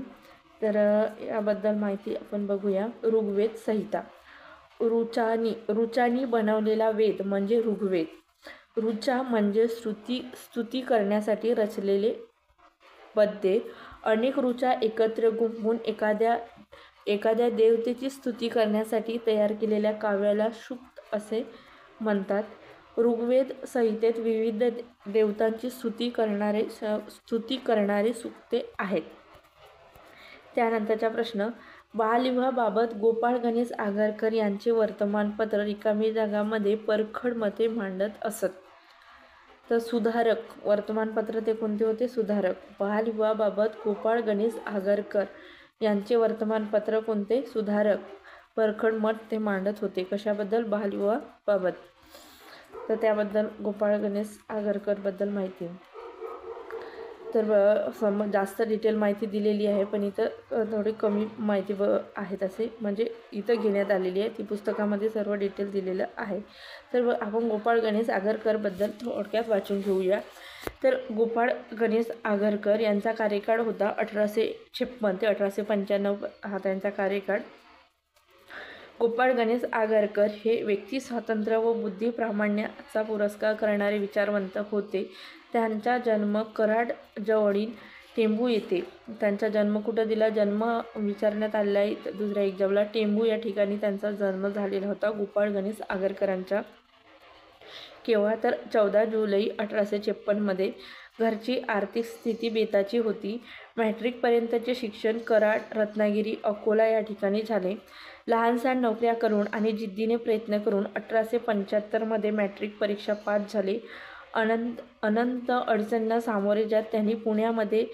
तर याबद्दल माहिती आपण बघूया. ऋग्वेद संहिता. ऋचांनी बनवलेला वेद म्हणजे ऋग्वेद. ऋचा म्हणजे स्तुती करण्यासाठी रचलेले पद्ये. अनेक ऋचा एकत्र गुंफून एखाद्या देवतेची स्तुती करण्यासाठी तयार केलेल्या काव्याला सूक्त असे म्हणतात. ऋग्वेद संहितेत विविध देवतांची स्तुती करणारे सूक्ते आहेत. त्यानंतरचा प्रश्न. बालविवाहाबाबत गोपाळ गणेश आगरकर यांचे वर्तमानपत्र रिकामी जागांमध्ये परखड मते मांडत असत. तर सुधारक वर्तमानपत्र ते कोणते होते? सुधारक. बालविवाहाबाबत गोपाळ गणेश आगरकर यांचे वर्तमानपत्र कोणते? सुधारक. परखड मत ते मांडत होते. कशाबद्दल? बालविवाहाबाबत. तर त्याबद्दल गोपाळ गणेश आगरकरबद्दल माहिती. तर जास्त डिटेल माहिती दिलेली आहे, पण इथं थोडी कमी माहिती आहेत असे म्हणजे इथं घेण्यात आलेली आहे. ती पुस्तकामध्ये सर्व डिटेल दिलेलं आहे. तर आपण गोपाळ गणेश आगरकरबद्दल थोडक्यात वाचून घेऊया. तर गोपाळ गणेश आगरकर यांचा कार्यकाळ होता 1856 ते 1895 हा त्यांचा कार्यकाळ. गोपाळ गणेश आगरकर हे व्यक्ती स्वातंत्र्य व बुद्धी प्रामाण्याचा पुरस्कार करणारे विचारवंत होते. त्यांचा जन्म कराड जवळील टेंभू येथे. त्यांचा जन्म कुठं दिला? जन्म विचारण्यात आलेला आहे दुसऱ्या एक्झामला. टेंभू या ठिकाणी त्यांचा जन्म झालेला होता गोपाळ गणेश आगरकरांचा. केव्हा? तर 14 जुलै 1856 घरची आर्थिक स्थिती बेताची होती. मॅट्रिकपर्यंतचे शिक्षण कराड, रत्नागिरी, अकोला या ठिकाणी झाले. लहानसहान नोकऱ्या करून आणि जिद्दीने प्रयत्न करून 1875 मॅट्रिक परीक्षा पास झाले. अनंत अडचणींना सामोरे जात त्यांनी पुण्यामध्ये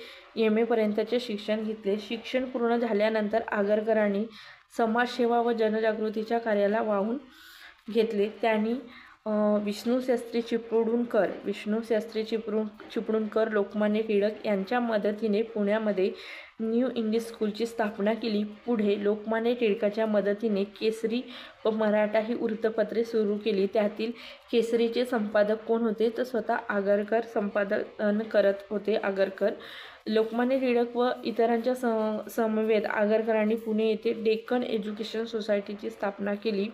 MA पर्यंतचे शिक्षण घेतले. शिक्षण पूर्ण झाल्यानंतर आगरकरांनी समाजसेवा व जनजागृतीच्या कार्याला वाहून घेतले. त्यांनी विष्णुशास्त्री चिपळूणकर, लोकमान्य टिळक यांच्या मदतीने पुण्यामध्ये न्यू इंग्लिश स्कूलची स्थापना केली. पुढे लोकमान्य टिळकाच्या मदतीने केसरी व मराठा ही वृत्तपत्रे सुरू केली. त्यातील केसरीचे संपादक कोण होते? तर स्वतः आगरकर संपादन करत होते. आगरकर. लोकमान्य टिळक व इतरांच्या समवेत आगरकरांनी पुणे येथे डेक्कन एज्युकेशन सोसायटीची स्थापना केली.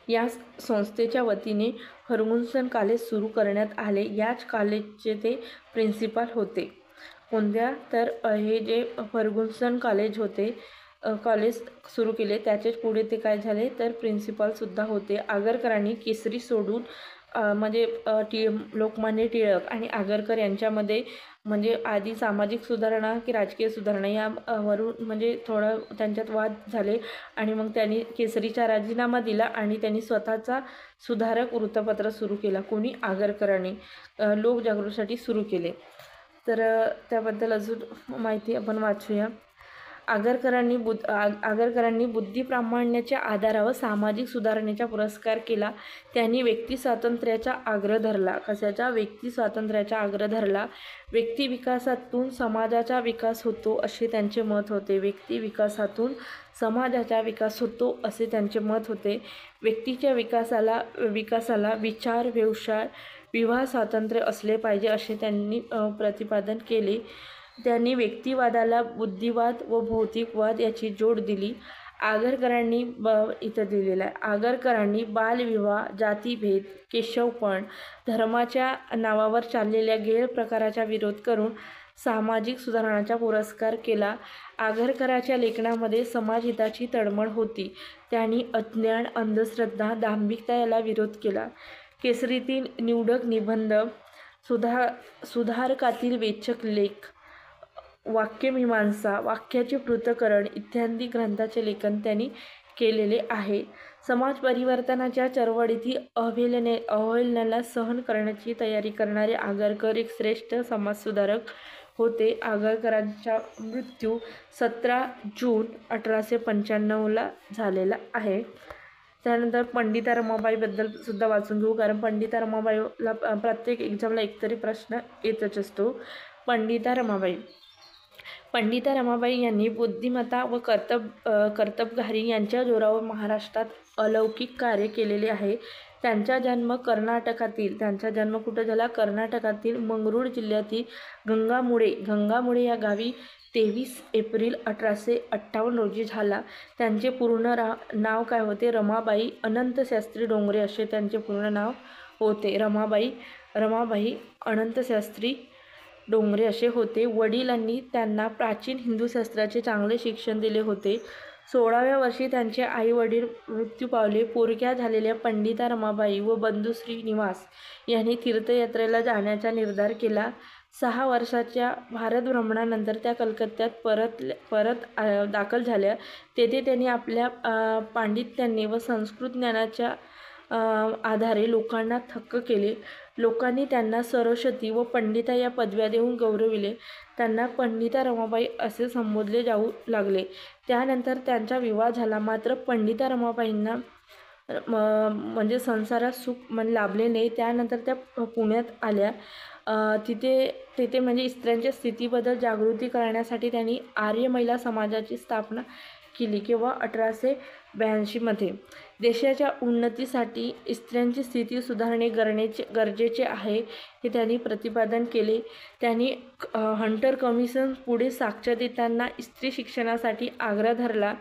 या संस्थेच्या वतीने फर्ग्युसन कॉलेज सुरू करण्यात आले. याच कॉलेजचे ते प्रिन्सिपाल होते. कोणत्या? तर हे जे फर्ग्युसन कॉलेज होते, कॉलेज सुरू केले त्याचेच पुढे ते काय झाले? तर प्रिन्सिपालसुद्धा होते. आगरकरांनी केसरी सोडून म्हणजे लोकमान्य टिळक आणि आगरकर यांच्यामध्ये म्हणजे आधी सामाजिक सुधारणा की राजकीय सुधारणा यावरून म्हणजे थोडं त्यांच्यात वाद झाले आणि मग त्यांनी केसरीचा राजीनामा दिला आणि त्यांनी स्वतःचा सुधारक वृत्तपत्र सुरू केला. कोणी? आगरकरांनी लोकजागृतीसाठी सुरू केले. तर त्याबद्दल अजून माहिती आपण वाचूया. आगरकरांनी बुद्धिप्रामाण्याच्या आधारावर सामाजिक सुधारणेचा पुरस्कार केला. त्यांनी व्यक्ती स्वातंत्र्याचा आग्रह धरला. कशाचा? व्यक्ती स्वातंत्र्याचा आग्रह धरला. व्यक्ती विकासातून समाजाचा विकास होतो असे त्यांचे मत होते. व्यक्ती विकासातून समाजाचा विकास होतो असे त्यांचे मत होते. व्यक्तीच्या विकासाला विचार, व्यवसाय, विवाह स्वातंत्र्य असले पाहिजे असे त्यांनी प्रतिपादन केले. त्यांनी व्यक्तिवादाला बुद्धिवाद व भौतिकवाद याची जोड दिली. आगरकरांनी इथं दिलेला आहे. आगरकरांनी बालविवाह, जातीभेद, केशवपण, धर्माच्या नावावर चाललेल्या गैरप्रकाराचा विरोध करून सामाजिक सुधारणाचा पुरस्कार केला. आगरकरांच्या लेखनामध्ये समाजहिताची तळमळ होती. त्यांनी अज्ञान, अंधश्रद्धा, दांभिकता याला विरोध केला. केसरीतील निवडक निबंध, सुधारकातील वेचक लेख, वाक्यमीमांसा, वाक्याचे पृथक्करण इत्यादी ग्रंथाचे लेखन त्यांनी केलेले आहे. समाज परिवर्तनाच्या चळवळीतील अवहेलनेला सहन करण्याची तयारी करणारे आगरकर एक श्रेष्ठ समाजसुधारक होते. आगरकरांचा मृत्यू 17 जून 1895 झालेला आहे. त्यानंतर पंडिता रमाबाईबद्दल सुद्धा वाचून घेऊ, कारण पंडिता रमाबाईला प्रत्येक एक्झामला एकतरी प्रश्न येतच असतो. पंडिता रमाबाई. पंडिता रमाबाई यांनी बुद्धिमत्ता व कर्तबगारी यांच्या जोरावर महाराष्ट्रात अलौकिक कार्य केलेले आहे. त्यांचा जन्म कुठं झाला? कर्नाटकातील मंगळूर जिल्ह्यातील गंगामुळे या गावी 23 एप्रिल 1858 रोजी झाला. त्यांचे पूर्ण नाव काय होते? रमाबाई अनंतशास्त्री डोंगरे असे त्यांचे पूर्ण नाव होते. रमाबाई अनंतशास्त्री डोंगरे असे होते. वडिलांनी त्यांना प्राचीन हिंदू शास्त्राचे चांगले शिक्षण दिले होते. 16व्या वर्षी त्यांचे आई वडील मृत्यू पावले. पोरक्या झालेल्या पंडिता रमाबाई व बंधू श्रीनिवास यांनी तीर्थयात्रेला जाण्याचा निर्धार केला. 6 वर्षाच्या भारत भ्रमणानंतर त्या कलकत्त्यात परत दाखल झाल्या. तेथे त्यांनी आपल्या पांडित्याने व संस्कृत ज्ञानाच्या आधारे लोकांना थक्क केले. लोकांनी त्यांना सरस्वती व पंडिता या पदव्या देऊन गौरविले. त्यांना पंडिता रमाबाई असे संबोधले जाऊ लागले. त्यानंतर त्यांचा विवाह झाला. मात्र पंडिता रमाबाईंना म्हणजे संसारात सुख लाभले नाही. त्यानंतर त्या पुण्यात आल्या. तिथे म्हणजे स्त्रियांच्या स्थितीबद्दल जागृती करण्यासाठी त्यांनी आर्य महिला समाजाची स्थापना केली. केव्हा? 1882 देशाच्या उन्नतीसाठी स्त्रियांची स्थिती सुधारणे गरजेचे आहे हे त्यांनी प्रतिपादन केले. त्यांनी हंटर कमिशन पुढे साक्ष देताना स्त्री शिक्षणासाठी आग्रह धरला.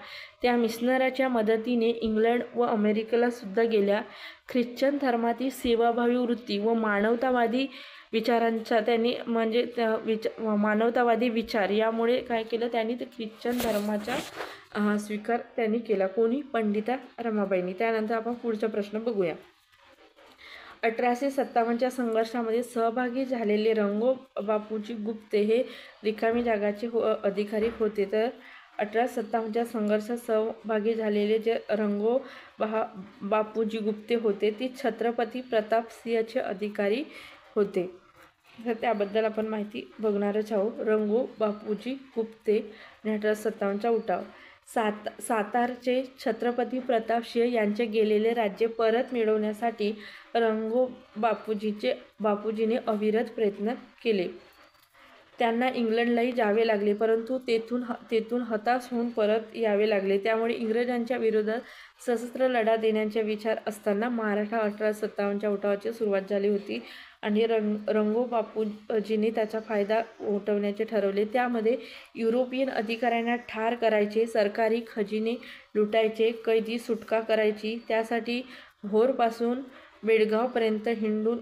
त्या मिशनऱ्याच्या मदतीने इंग्लंड व अमेरिकेला सुद्धा गेल्या. ख्रिश्चन धर्मातील सेवाभावी वृत्ती व मानवतावादी विचारांचा त्यांनी मानवतावादी विचार यामुळे काय केलं? त्यांनी ते ख्रिश्चन धर्माचा स्वीकार त्यांनी केला. कोणी? पंडिता रमाबाईंनी. त्यानंतर आपण पुढचा प्रश्न बघूया. 1857च्या संघर्षामध्ये सहभागी झालेले रंगो बापूजी गुप्ते हे रिकामी जागाचे अधिकारी होते. तर 1857च्या संघर्षात सहभागी झालेले जे रंगो बापूजी गुप्ते होते ते छत्रपती प्रतापसिंहचे अधिकारी होते. तर त्याबद्दल आपण माहिती बघणारच आहोत. रंगो बापूजी गुप्ते आणि 1857चा उठाव. सातारचे छत्रपती प्रतापसिंह यांचे गेलेले राज्य परत मिळवण्यासाठी रंगो बापूजीने अविरत प्रयत्न केले. त्यांना इंग्लंडलाही जावे लागले, परंतु तेथून हताश होऊन परत यावे लागले. त्यामुळे इंग्रजांच्या विरोधात सशस्त्र लढा देण्याचा विचार असताना महाराष्ट्रात 1857च्या उठावाची सुरुवात झाली होती आणि रंगो बापूजींनी त्याचा फायदा उठवण्याचे ठरवले. त्यामध्ये युरोपियन अधिकाऱ्यांना ठार करायचे, सरकारी खजिने लुटायचे, कैदी सुटका करायची. त्यासाठी भोरपासून बेळगावपर्यंत हिंडून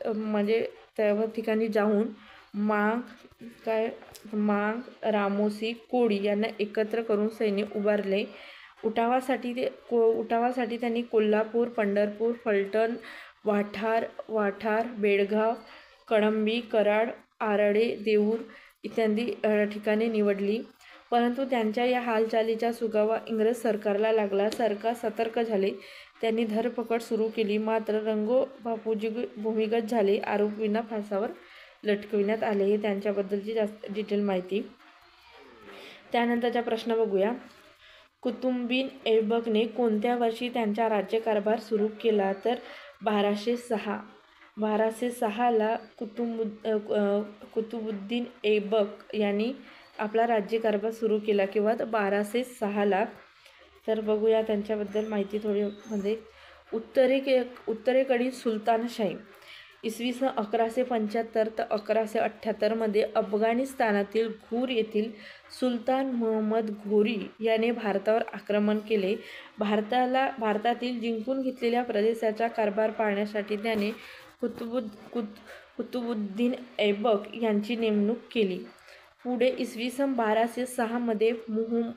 म्हणजे त्या ठिकाणी जाऊन मांग, रामोसी, कोळी यांना एकत्र करून सैन्य उभारले. उठावासाठी त्यांनी कोल्हापूर, पंढरपूर, फलटण, वाठार, बेळगाव, कळंबी, कराड, आराडे, देऊर इत्यादी ठिकाणे निवडली. परंतु त्यांच्या या हालचालीचा सुगावा इंग्रज सरकारला लागला. सरकार सतर्क झाले. त्यांनी धरपकड सुरू केली. मात्र रंगो बापूजी भूमिगत झाले. आरोपींना फासावर लटकविण्यात आले. हे त्यांच्याबद्दलची जास्त डिटेल माहिती. त्यानंतरचा प्रश्न बघूया. कुतुबुद्दीन ऐबकने कोणत्या वर्षी त्यांचा राज्यकारभार सुरू केला? तर 1206ला कुतुबुद्दीन ऐबक यांनी आपला राज्यकारभार सुरू केला. किंवा 1206ला. तर बघूया त्यांच्याबद्दल माहिती थोडी. उत्तरेकडील सुलतानशाही इसवी सन 1175 ते 1178 अफगाणिस्तानातील घूर येथील सुलतान महमद घोरी याने भारतावर आक्रमण केले. भारतातील जिंकून घेतलेल्या प्रदेशाचा कारभार पाहण्यासाठी त्याने कुतुबुद्दीन ऐबक यांची नेमणूक केली. पुढे इसवी सन 1206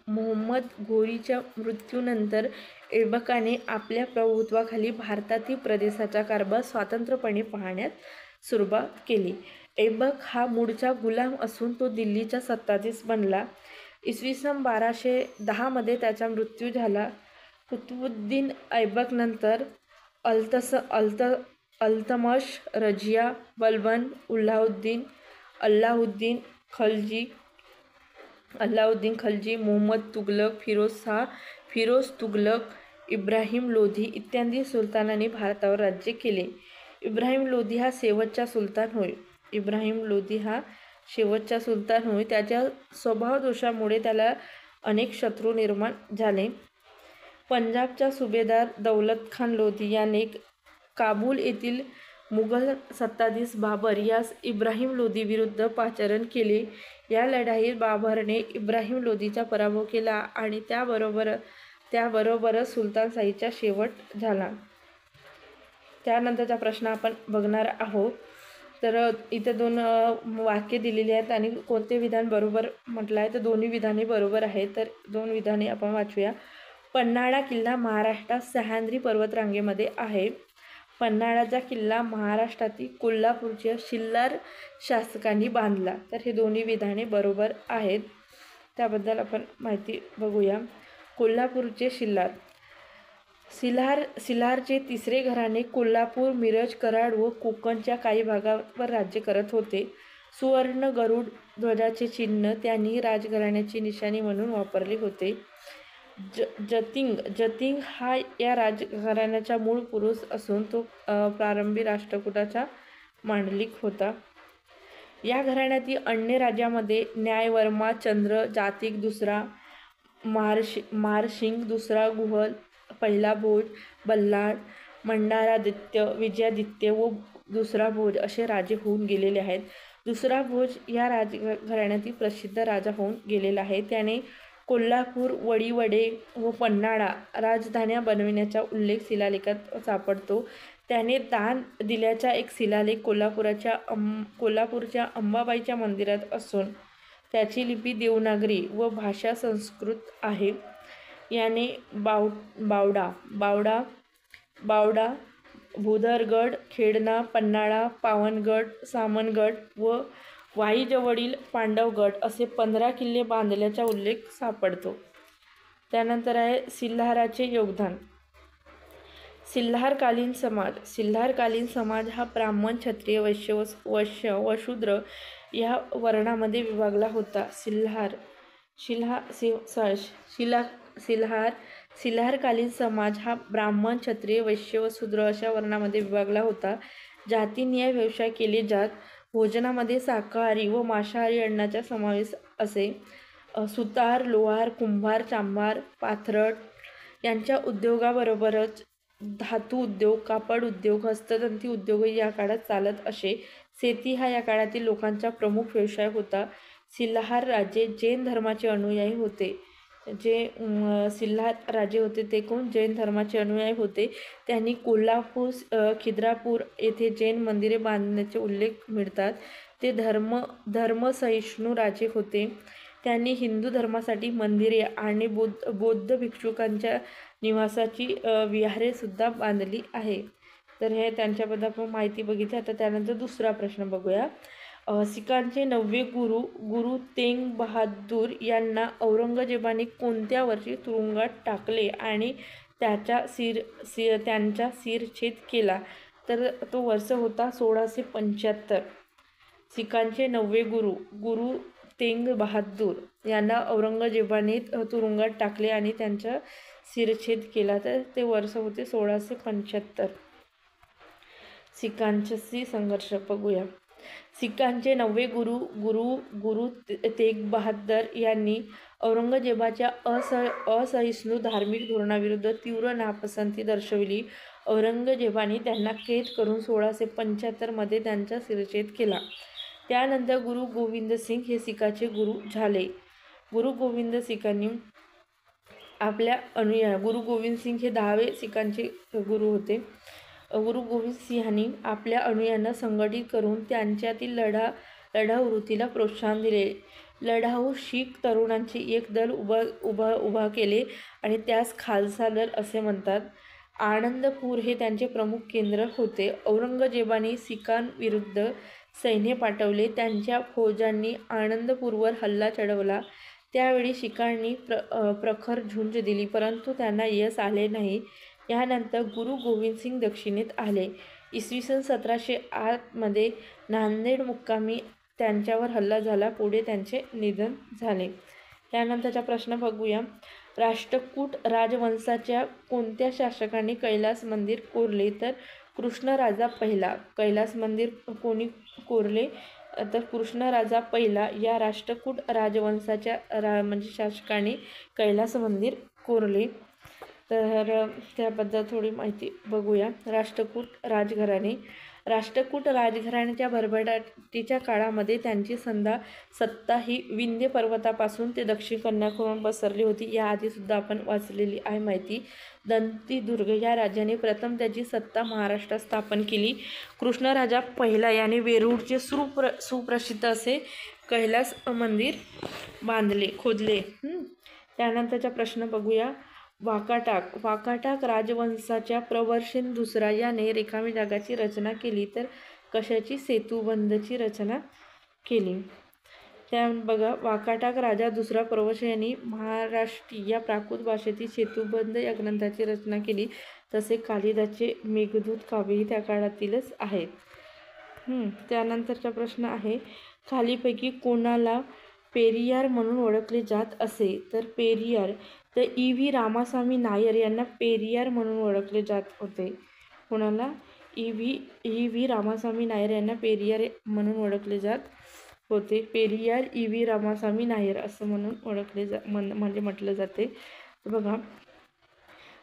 महमद घोरीच्या मृत्यूनंतर ऐबकाने आपल्या प्रभुत्वाखाली भारतातील प्रदेशाचा कारभार स्वतंत्रपणे पाहण्यास सुरुवात केली. ऐबक हा मूळचा गुलाम असून तो दिल्लीचा सत्ताधीश बनला. इसवी सन 1210 त्याचा मृत्यू झाला. कुतुबुद्दीन ऐबकनंतर अल्तमश, रजिया, बलबन, अल्लाउद्दीन खलजी, मोहम्मद तुगलक, फिरोज तुगलक इब्राहिम लोधी इत्यादी सुलतानांनी भारतावर राज्य केले. इब्राहिम लोधी हा शेवटचा सुलतान होय. इब्राहिम लोधी हा शेवटचा सुलतान होय. त्याच्या स्वभावदोषामुळे त्याला अनेक शत्रू निर्माण झाले. पंजाबचा सुभेदार दौलत खान लोधी याने काबूल येथील मुघल सत्ताधीश बाबर यास इब्राहिम लोधी विरुद्ध पाचारण केले. या लढाईत बाबरने इब्राहिम लोधीचा पराभव केला आणि त्याबरोबरच सुलतानशाहीचा शेवट झाला. त्यानंतरचा प्रश्न आपण बघणार आहोत. तर इथे 2 वाक्ये दिलेली आहेत आणि कोणते विधान बरोबर म्हटलं आहे तर दोन्ही विधाने बरोबर आहेत. तर 2 विधाने आपण वाचूया. पन्हाळा किल्ला महाराष्ट्रात सह्याद्री पर्वतरांगेमध्ये आहे. पन्हाळाचा किल्ला महाराष्ट्रातील कोल्हापूरच्या शिल्लार शासकांनी बांधला. तर हे दोन्ही विधाने बरोबर आहेत. त्याबद्दल आपण माहिती बघूया. कोल्हापूरचे शिल्हारचे तिसरे घराणे कोल्हापूर, मिरज, कराड व कोकणच्या काही भागावर राज्य करत होते. सुवर्ण गरुड ध्वजाचे चिन्ह त्यांनी राजघराण्याची निशाणी म्हणून वापरले होते. जतिंग हा या राजघराण्याचा मूळ पुरुष असून तो प्रारंभी राष्ट्रकूटाचा मांडलिक होता. या घराण्यातील अन्य राजामध्ये न्यायवर्मा, चंद्र, जातिक दुसरा, मारशिंग दुसरा, गुहल पहिला भोज, बल्लाळ, मंडारादित्य, विजयादित्य व दुसरा भोज असे राजे होऊन गेलेले आहेत. दुसरा भोज या राजघराण्यातील प्रसिद्ध राजा होऊन गेलेला आहे. त्याने कोल्हापूर, वडिवडे व पन्हाळा राजधान्या बनविण्याचा उल्लेख शिलालेखात सापडतो. त्याने दान दिल्याचा एक शिलालेख कोल्हापूरच्या अंबाबाईच्या मंदिरात असून त्याची लिपी देवनागरी व भाषा संस्कृत आहे. याने बावडा, भुदरगड, खेडणा, पन्हाळा, पावनगड, सामनगड व वाईजवळील पांडवगड असे 15 किल्ले बांधल्याचा उल्लेख सापडतो. त्यानंतर आहे शिल्हाराचे योगदान. शिल्हारकालीन समाज हा ब्राह्मण, क्षत्रिय, वैश्य व शूद्र या वर्णामध्ये विभागला होता. शिल्हारकालीन समाज हा ब्राह्मण, क्षत्रिय, वैश्य व शूद्र अशा वर्णामध्ये विभागला होता. जातीनिहाय व्यवसाय केले जात. भोजनामध्ये शाकाहारी व मांसाहारी अन्नाचा समावेश असे. सुतार, लोहार, कुंभार, चांभार, पाथरट यांच्या उद्योगाबरोबरच धातू उद्योग, कापड उद्योग, हस्ततंती उद्योगही या काळात चालत असे. शेती हा या काळातील लोकांचा प्रमुख व्यवसाय होता. शिल्हार राजे जैन धर्माचे अनुयायी होते. शिल्हार राजे होते ते कोण? जैन धर्माचे अनुयायी होते. त्यांनी कोल्हापूर, खिद्रापूर येथे जैन मंदिरे बांधण्याचे उल्लेख मिळतात. ते धर्मसहिष्णू राजे होते. त्यांनी हिंदू धर्मासाठी मंदिरे आणि बौद्ध भिक्षुकांच्या निवासाची विहारे सुद्धा बांधली आहे. तर हे त्यांच्याबद्दल आपण माहिती बघितली. आता त्यानंतर दुसरा प्रश्न बघूया. सिखांचे 9वे गुरु तेग बहादूर यांना औरंगजेबाने कोणत्या वर्षी तुरुंगात टाकले आणि त्यांचा शिरच्छेद केला? तर तो वर्ष होता 1675. सिखांचे 9वे गुरु तेग बहादूर यांना औरंगजेबाने तुरुंगात टाकले आणि त्यांचा शिरच्छेद केला. तर ते वर्ष होते 1675. सिखांशी संघर्ष बघूया. सिखांचे 9वे गुरु तेग बहादूर यांनी औरंगजेबाच्या असहिष्णू धार्मिक धोरणाविरुद्ध तीव्र नापसंती दर्शवली. औरंगजेबाने त्यांना कैद करून 1675 मध्ये त्यांचा शिरच्छेद केला. त्यानंतर गुरु गोविंद सिंग हे सिखांचे गुरु झाले. गुरु गोविंद सिंग हे 10वे सिखांचे गुरु होते. गुरु गोविंद सिंहांनी आपल्या अनुयायांना संघटित करून त्यांच्यातील लढाऊ वृत्तीला प्रोत्साहन दिले. लढाऊ शीख तरुणांचे एक दल उभा केले आणि त्यास खालसा दल असे म्हणतात. आनंदपूर हे त्यांचे प्रमुख केंद्र होते. औरंगजेबाने सिखांविरुद्ध सैन्य पाठवले. त्यांच्या फौजांनी आनंदपूरवर हल्ला चढवला. त्यावेळी शिखांनी प्रखर झुंज दिली, परंतु त्यांना यश आले नाही. यानंतर गुरु गोविंद सिंग दक्षिणेत आले. इसवी सन 1708 मध्ये नांदेड मुक्कामी त्यांच्यावर हल्ला झाला. पुढे त्यांचे निधन झाले. त्यानंतरचा प्रश्न बघूया. राष्ट्रकूट राजवंशाच्या कोणत्या शासकाने कैलास मंदिर कोरले? तर कृष्णराजा पहिला. कैलास मंदिर कोणी कोरले? तर कृष्णराजा पहिला या राष्ट्रकूट राजवंशाच्या म्हणजे शासकाने कैलास मंदिर कोरले. तर त्याबद्दल थोडी माहिती बघूया. राष्ट्रकूट राजघराण्याच्या भरभराटीच्या काळामध्ये त्यांची सत्ता ही विंध्य पर्वतापासून ते दक्षिण कन्याकुमारी पसरली होती. याआधीसुद्धा आपण वाचलेली आहे माहिती. दंतीदुर्ग या राजाने प्रथम त्याची सत्ता महाराष्ट्रात स्थापन केली. कृष्णराजा पहिला याने वेरूळचे सुप्रसिद्ध असे कैलास मंदिर खोदले. त्यानंतरचा प्रश्न बघूया. वाकाटाक राजवंशाच्या प्रवर्षण दुसरा याने रिकामी जागाची रचना केली. तर कशाची? सेतुबंधची रचना केली. त्या बघा, वाकाटाक राजा दुसरा प्रवर्ष यांनी महाराष्ट्री या प्राकृत भाषेतील सेतुबंध या ग्रंथाची रचना केली. तसे कालिदासचे मेघदूत काव्यही त्या काळातीलच आहेत. त्यानंतरचा प्रश्न आहे, खालीपैकी कोणाला पेरियार म्हणून ओळखले जात असे? तर पेरियार तर E.V. रामास्वामी नायर यांना पेरियार म्हणून ओळखले जात होते. कोणाला? E.V. रामास्वामी नायर यांना पेरियार म्हणून ओळखले जात होते. पेरियार E.V. रामास्वामी नायर असं म्हणून ओळखले म्हणजे म्हटलं जाते. बघा,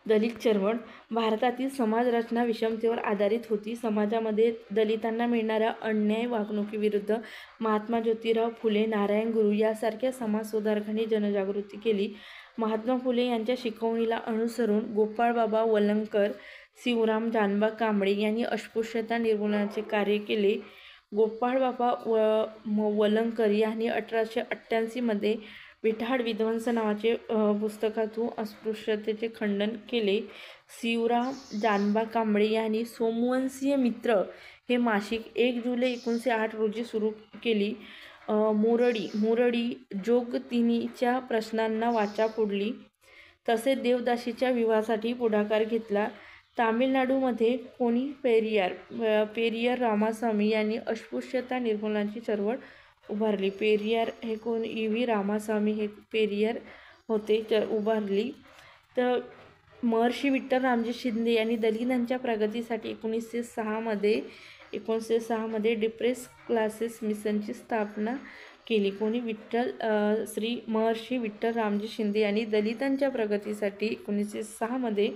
दलित चळवळ भारतातील समाज रचना विषमतेवर आधारित होती. समाजामध्ये दलितांना मिळणाऱ्या अन्याय वागणुकीविरुद्ध महात्मा ज्योतिराव फुले, नारायण गुरु यासारख्या समाजसुधारकांनी जनजागृती केली. महात्मा फुले यांच्या शिकवणीला अनुसरून गोपाळबाबा वलंगकर, शिवराम जानबा कांबळे यांनी अस्पृश्यता निर्मूलनाचे कार्य केले. गोपाळबाबा वलंगकर यांनी 1888 मध्ये विठाळ विध्वंस नावाचे पुस्तकातून अस्पृश्यतेचे खंडन केले. शिवराम जानबा कांबळे यांनी सोमवंशीय मित्र हे मासिक 1 जुलै 1908 रोजी सुरू केली. मुरडी जोगतिनीच्या प्रश्नांना वाचा फोडली. तसेच देवदासीच्या विवाहासाठी पुढाकार घेतला. तामिळनाडूमध्ये कोणी? पेरियार रामास्वामी यांनी अस्पृश्यता निर्मूलनाची चळवळ उभारली. पेरियार हे कोण? E.V. रामास्वामी हे पेरियार होते उभारली. तर महर्षी विठ्ठल रामजी शिंदे यांनी दलितांच्या प्रगतीसाठी 1906 मध्ये डिप्रेस क्लासेस मिशनची स्थापना केली. कोणी? महर्षी विठ्ठल रामजी शिंदे यांनी दलितांच्या प्रगतीसाठी 1906 मध्ये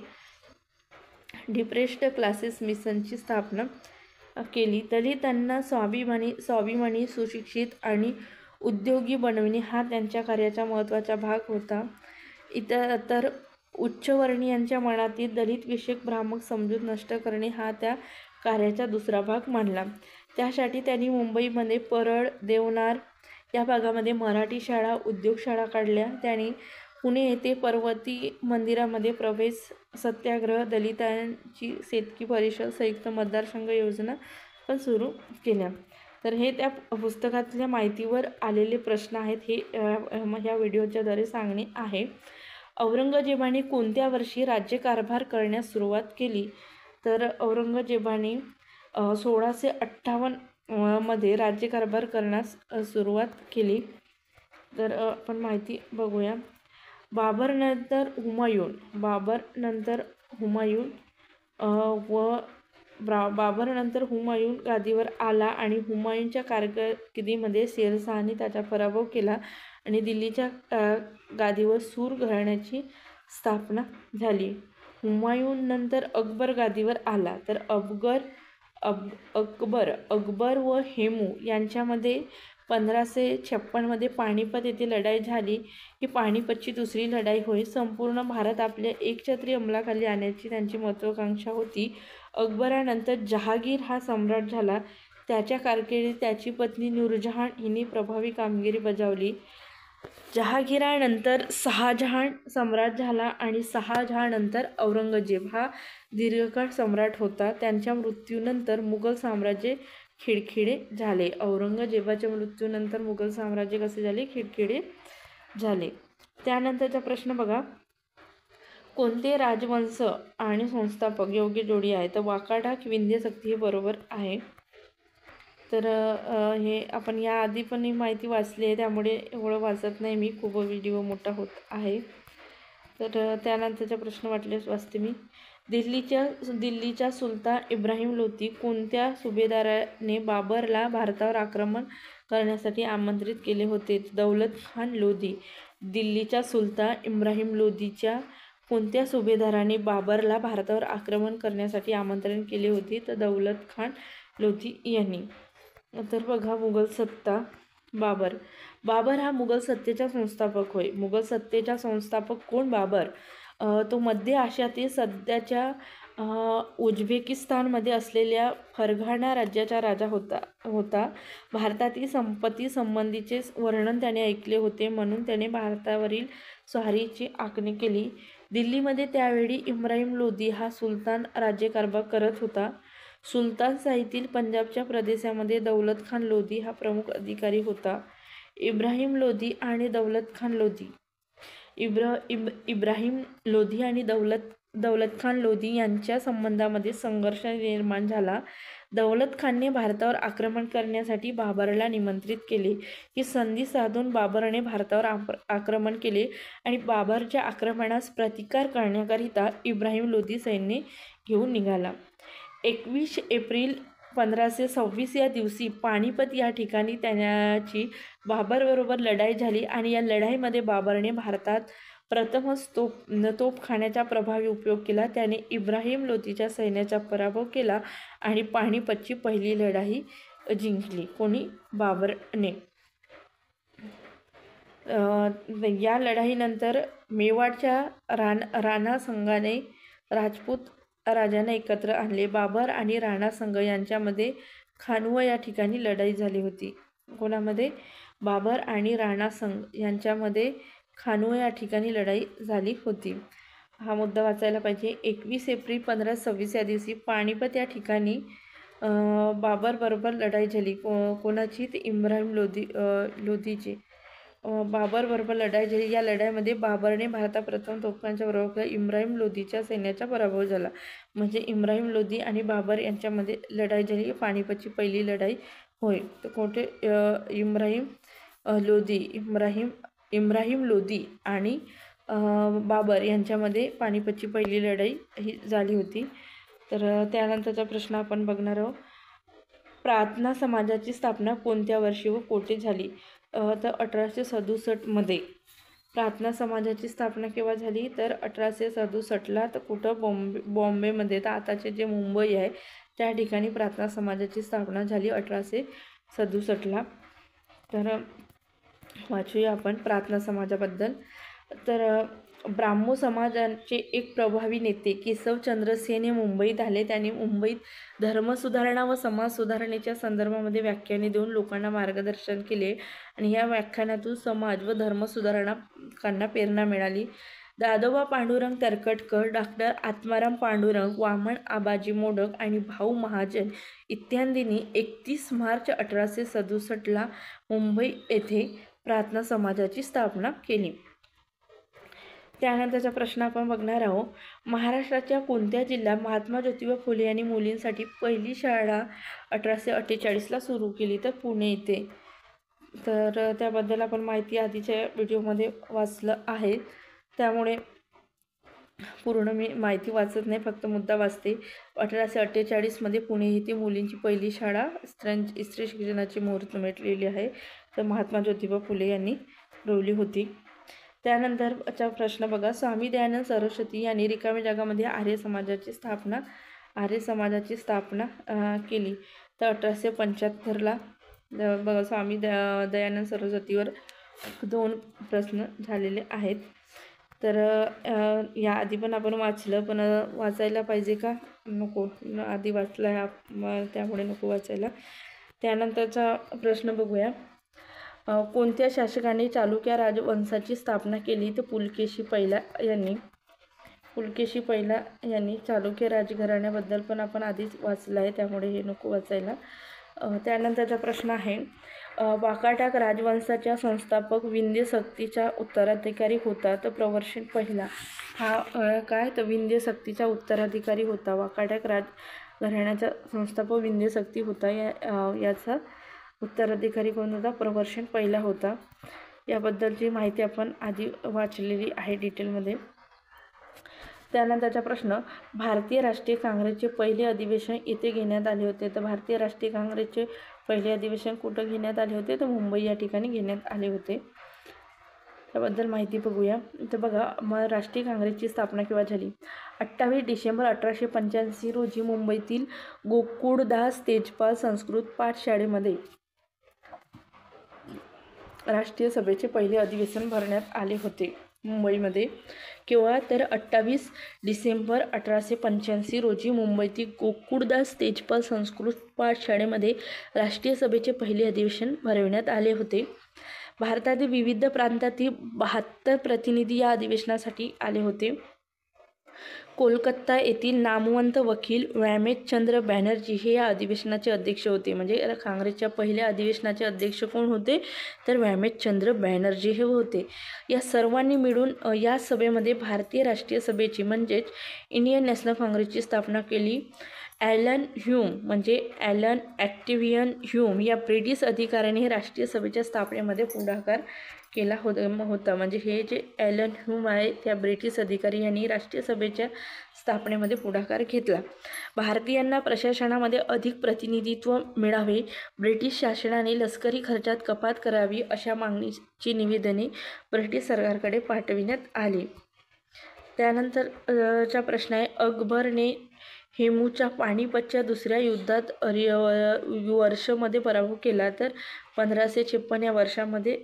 डिप्रेस्ड क्लासेस मिशनची स्थापना केली. दलितांना स्वाभिमानी, सुशिक्षित आणि उद्योगी बनविणे हा त्यांच्या कार्याचा महत्त्वाचा भाग होता. तर उच्चवर्णीयांच्या मनातील दलित विषयक भ्रामक समजूत नष्ट करणे हा त्या कार्याचा दुसरा भाग मानला. त्यासाठी त्यांनी मुंबईमध्ये परळ, देवनार या भागामध्ये मराठी शाळा, उद्योगशाळा काढल्या. त्यांनी पुणे येथे पर्वती मंदिरामध्ये प्रवेश सत्याग्रह, दलितांची शेतकी परिषद, संयुक्त मतदारसंघ योजना पण सुरू केल्या. तर हे त्या पुस्तकातल्या माहितीवर आलेले प्रश्न आहेत. हे ह्या व्हिडिओच्याद्वारे सांगणे आहे. औरंगजेबाने कोणत्या वर्षी राज्यकारभार करण्यास सुरुवात केली? तर औरंगजेबाने 1658 मध्ये राज्यकारभार करण्यास सुरुवात केली. तर आपण माहिती बघूया. बाबरनंतर हुमायून गादीवर आला आणि हुमायूनच्या कारकिर्दीमध्ये शेरशाहने त्याचा पराभव केला आणि दिल्लीच्या गादीवर सूर घराण्याची स्थापना झाली. हुमायून नंतर अकबर गादीवर आला. तर अकबर व हेमू यांच्यामध्ये 1556 मध्ये पानिपत येथे लढाई झाली. ही पानिपतची दुसरी लढाई होय. संपूर्ण भारत आपल्या एकछत्री अंमलाखाली आणण्याची त्यांची महत्त्वाकांक्षा होती. अकबरानंतर जहांगीर हा सम्राट झाला. त्याच्या कारकिर्दीत त्याची पत्नी नूरजहान हिने प्रभावी कामगिरी बजावली. जहांगीरानंतर शहाजहान सम्राट झाला आणि शहाजहानंतर औरंगजेब हा दीर्घकाळ सम्राट होता. त्यांच्या मृत्यूनंतर मुघल साम्राज्य खिळखिळे झाले. औरंगजेबाच्या मृत्यूनंतर मुघल साम्राज्य कसे झाले? खिळखिळे झाले. त्यानंतरचा प्रश्न बघा, कोणते राजवंश आणि संस्थापक योग्य जोडी आहे? तर वाकाटाक, विंध्यशक्ती हे बरोबर आहे. तर हे आपण याआधी पण ही माहिती वाचली आहे, त्यामुळे एवढं वाचत नाही मी, खूप व्हिडिओ मोठा होत आहे. तर त्यानंतरचा प्रश्न वाचते मी. दिल्लीच्या सुलतान इब्राहिम लोधी कोणत्या सुभेदाराने बाबरला भारतावर आक्रमण करण्यासाठी आमंत्रित केले होते? दौलत खान लोधी. दिल्लीच्या सुलतान इब्राहिम लोधीच्या कोणत्या सुभेदाराने बाबरला भारतावर आक्रमण करण्यासाठी आमंत्रण केले होते? तर दौलत खान लोधी यांनी. तर बघा, मुघल सत्ता. बाबर हा मुघल सत्तेचा संस्थापक होय. मुघल सत्तेचा संस्थापक कोण? बाबर. तो मध्य आशियातील सध्याच्या उझबेकिस्तानमध्ये असलेल्या फरघाना राज्याचा राजा होता. भारतातील संपत्ती संबंधीचे वर्णन त्याने ऐकले होते, म्हणून त्याने भारतावरील स्वारीची आखणी केली. दिल्लीमध्ये त्यावेळी इब्राहिम लोधी हा सुलतान राज्यकारभार करत होता. सुलतानशाहीतील पंजाबच्या प्रदेशामध्ये दौलत खान लोधी हा प्रमुख अधिकारी होता. इब्राहिम लोधी आणि दौलत खान लोधी इब्राहिम लोधी आणि दौलत खान लोधी यांच्या संबंधामध्ये संघर्ष निर्माण झाला. दौलत खानने भारतावर आक्रमण करण्यासाठी बाबरला निमंत्रित केले. ही संधी साधून बाबरने भारतावर आक्रमण केले आणि बाबरच्या आक्रमणास प्रतिकार करण्याकरिता इब्राहिम लोधी सैन्य घेऊन निघाला. 21 एप्रिल 1526 या दिवशी पानिपत या ठिकाणी त्याची बाबरबरोबर लढाई झाली आणि या लढाईमध्ये बाबरने भारतात प्रथमच तोफखान्याचा प्रभावी उपयोग केला. त्याने इब्राहिम लोधीच्या सैन्याचा पराभव केला आणि पानिपतची पहिली लढाई जिंकली. कोणी? बाबरने. या लढाईनंतर मेवाडच्या राणा संघाने राजपूत राजांना एकत्र आणले. बाबर आणि राणा संघ यांच्यामध्ये खानवा या ठिकाणी लढाई झाली होती. कोणामध्ये? बाबर आणि राणा संघ यांच्यामध्ये खानवा या ठिकाणी लढाई झाली होती. हा मुद्दा वाचायला पाहिजे. 21 एप्रिल 1526 या दिवशी पानिपत या ठिकाणी बाबर बरोबर लढाई झाली. कोणाची? ते इब्राहिम लोधीची. बाबर बरोबर लढाई झाली. या लढाईमध्ये बाबरने भारताप्रथम तोफखान्याच्या बरोबर इब्राहिम लोधीच्या सैन्याचा पराभव झाला. म्हणजे इब्राहिम लोधी आणि बाबर यांच्यामध्ये लढाई झाली. पानिपतची पहिली लढाई होय. तर कोणते? इब्राहिम लोधी आणि बाबर यांच्यामध्ये पानिपतची पहिली लढाई ही झाली होती. तर त्यानंतरचा प्रश्न आपण बघणार आहोत. प्रार्थना समाजाची स्थापना कोणत्या वर्षी व कोठे झाली? तर 1867 मध्ये. प्रार्थना समाजाची स्थापना केव्हा झाली? तर 1867ला. तर कुठं? बॉम्बेमध्ये. तर आताचे जे मुंबई आहे त्या ठिकाणी प्रार्थना समाजाची स्थापना झाली 1867ला. तर वाचूया आपण प्रार्थना समाजाबद्दल. तर ब्राह्मो समाजाचे एक प्रभावी नेते केशवचंद्र सेन हे मुंबईत आले. त्यांनी मुंबईत धर्मसुधारणा व समाज सुधारणेच्या संदर्भामध्ये व्याख्याने देऊन लोकांना मार्गदर्शन केले आणि या व्याख्यानातून समाज व धर्मसुधारणांना प्रेरणा मिळाली. दादोबा पांडुरंग तरखडकर, डॉक्टर आत्माराम पांडुरंग, वामन आबाजी मोडक आणि भाऊ महाजन इत्यादींनी 31 मार्च 1867ला मुंबई येथे प्रार्थना समाजाची स्थापना केली. त्यानंतरचा प्रश्न आपण बघणार आहोत. महाराष्ट्राच्या कोणत्या जिल्ह्यात महात्मा ज्योतिबा फुले यांनी मुलींसाठी पहिली शाळा 1848ला सुरू केली? तर पुणे येथे. तर त्याबद्दल आपण माहिती आधीच्या व्हिडिओमध्ये वाचलं आहे, त्यामुळे पूर्ण मी माहिती वाचत नाही, फक्त मुद्दा वाचते. 1848मध्ये पुणे येथे मुलींची पहिली शाळा स्त्री शिक्षणाची मुहूर्त मिळलेली आहे. तर महात्मा ज्योतिबा फुले यांनी रोवली होती. त्यानंतरचा प्रश्न बघा. स्वामी दयानंद सरस्वती यांनी रिकाम्या जगामध्ये आर्य समाजाची स्थापना केली. तर 1875ला. बघा, स्वामी दयानंद सरस्वतीवर 2 प्रश्न झालेले आहेत. तर याआधी पण आपण वाचलं, पण वाचायला पाहिजे का? नको. आधी वाचला त्यामुळे नको वाचायला. त्यानंतरचा प्रश्न बघूया. कोणत्या शासकाने चालुक्य राजवंशाची स्थापना केली? तर पुलकेशी पहिला यांनी. चालुक्य राजघराण्याबद्दल पण आपण आधीच वाचलं आहे, त्यामुळे हे नको वाचायला. त्यानंतरचा प्रश्न आहे. वाकाटक राजवंशाचा संस्थापक विंध्य शक्तीचा उत्तराधिकारी होता. तर प्रवर्षण पहिला हा काय? तर विंध्य शक्तीचा उत्तराधिकारी होता. वाकाटक राजघराण्याचा संस्थापक विंध्य शक्ती होता. याचा उत्तराधिकारी कोण होता? प्रवर्षण पहिला होता. याबद्दलची माहिती आपण आधी वाचलेली आहे डिटेलमध्ये. त्यानंतरचा प्रश्न, भारतीय राष्ट्रीय काँग्रेसचे पहिले अधिवेशन येथे घेण्यात आले होते. तर भारतीय राष्ट्रीय काँग्रेसचे पहिले अधिवेशन कुठं घेण्यात आले होते? तर मुंबई या ठिकाणी घेण्यात आले होते. त्याबद्दल माहिती बघूया. तर बघा, मग राष्ट्रीय काँग्रेसची स्थापना केव्हा झाली? 28 डिसेंबर 1885 रोजी मुंबईतील गोकुळदास तेजपाल संस्कृत पाठशाळेमध्ये राष्ट्रीय सभेचे पहिले अधिवेशन भरण्यात आले होते मुंबईमध्ये. केव्हा? तर 28 डिसेंबर 1885 रोजी मुंबईतील गोकुळदास तेजपाल संस्कृत पाठशाळेमध्ये राष्ट्रीय सभेचे पहिले अधिवेशन भरविण्यात आले होते. भारतातील विविध प्रांतातील 72 प्रतिनिधी या अधिवेशनासाठी आले होते. कोलकाता येथील नामवंत वकील व्यामेशचंद्र बॅनर्जी हे या अधिवेशनाचे अध्यक्ष होते. म्हणजे काँग्रेसच्या पहिल्या अधिवेशनाचे अध्यक्ष कोण होते? तर व्यामेशचंद्र बॅनर्जी हे होते. या सर्वांनी मिळून या सभेमध्ये भारतीय राष्ट्रीय सभेची म्हणजेच इंडियन नॅशनल काँग्रेसची स्थापना केली. ॲलन ह्यूम म्हणजे ॲलन ॲक्टिव्हियन ह्यूम या ब्रिटिश अधिकाऱ्याने राष्ट्रीय सभेच्या स्थापनेमध्ये पुढाकार केला होता. म्हणजे हे जे ॲलन ह्यूम आहे त्या ब्रिटिश अधिकारी यांनी राष्ट्रीय सभेच्या स्थापनेमध्ये पुढाकार घेतला. भारतीयांना प्रशासनामध्ये अधिक प्रतिनिधित्व मिळावे, ब्रिटिश शासनाने लष्करी खर्चात कपात करावी अशा मागणीची निवेदने ब्रिटिश सरकारकडे पाठविण्यात आली. त्यानंतरचा प्रश्न आहे, अकबरने हेमूचा पानिपतच्या दुसऱ्या युद्धात वर्षामध्ये पराभव केला. तर 1556 या वर्षामध्ये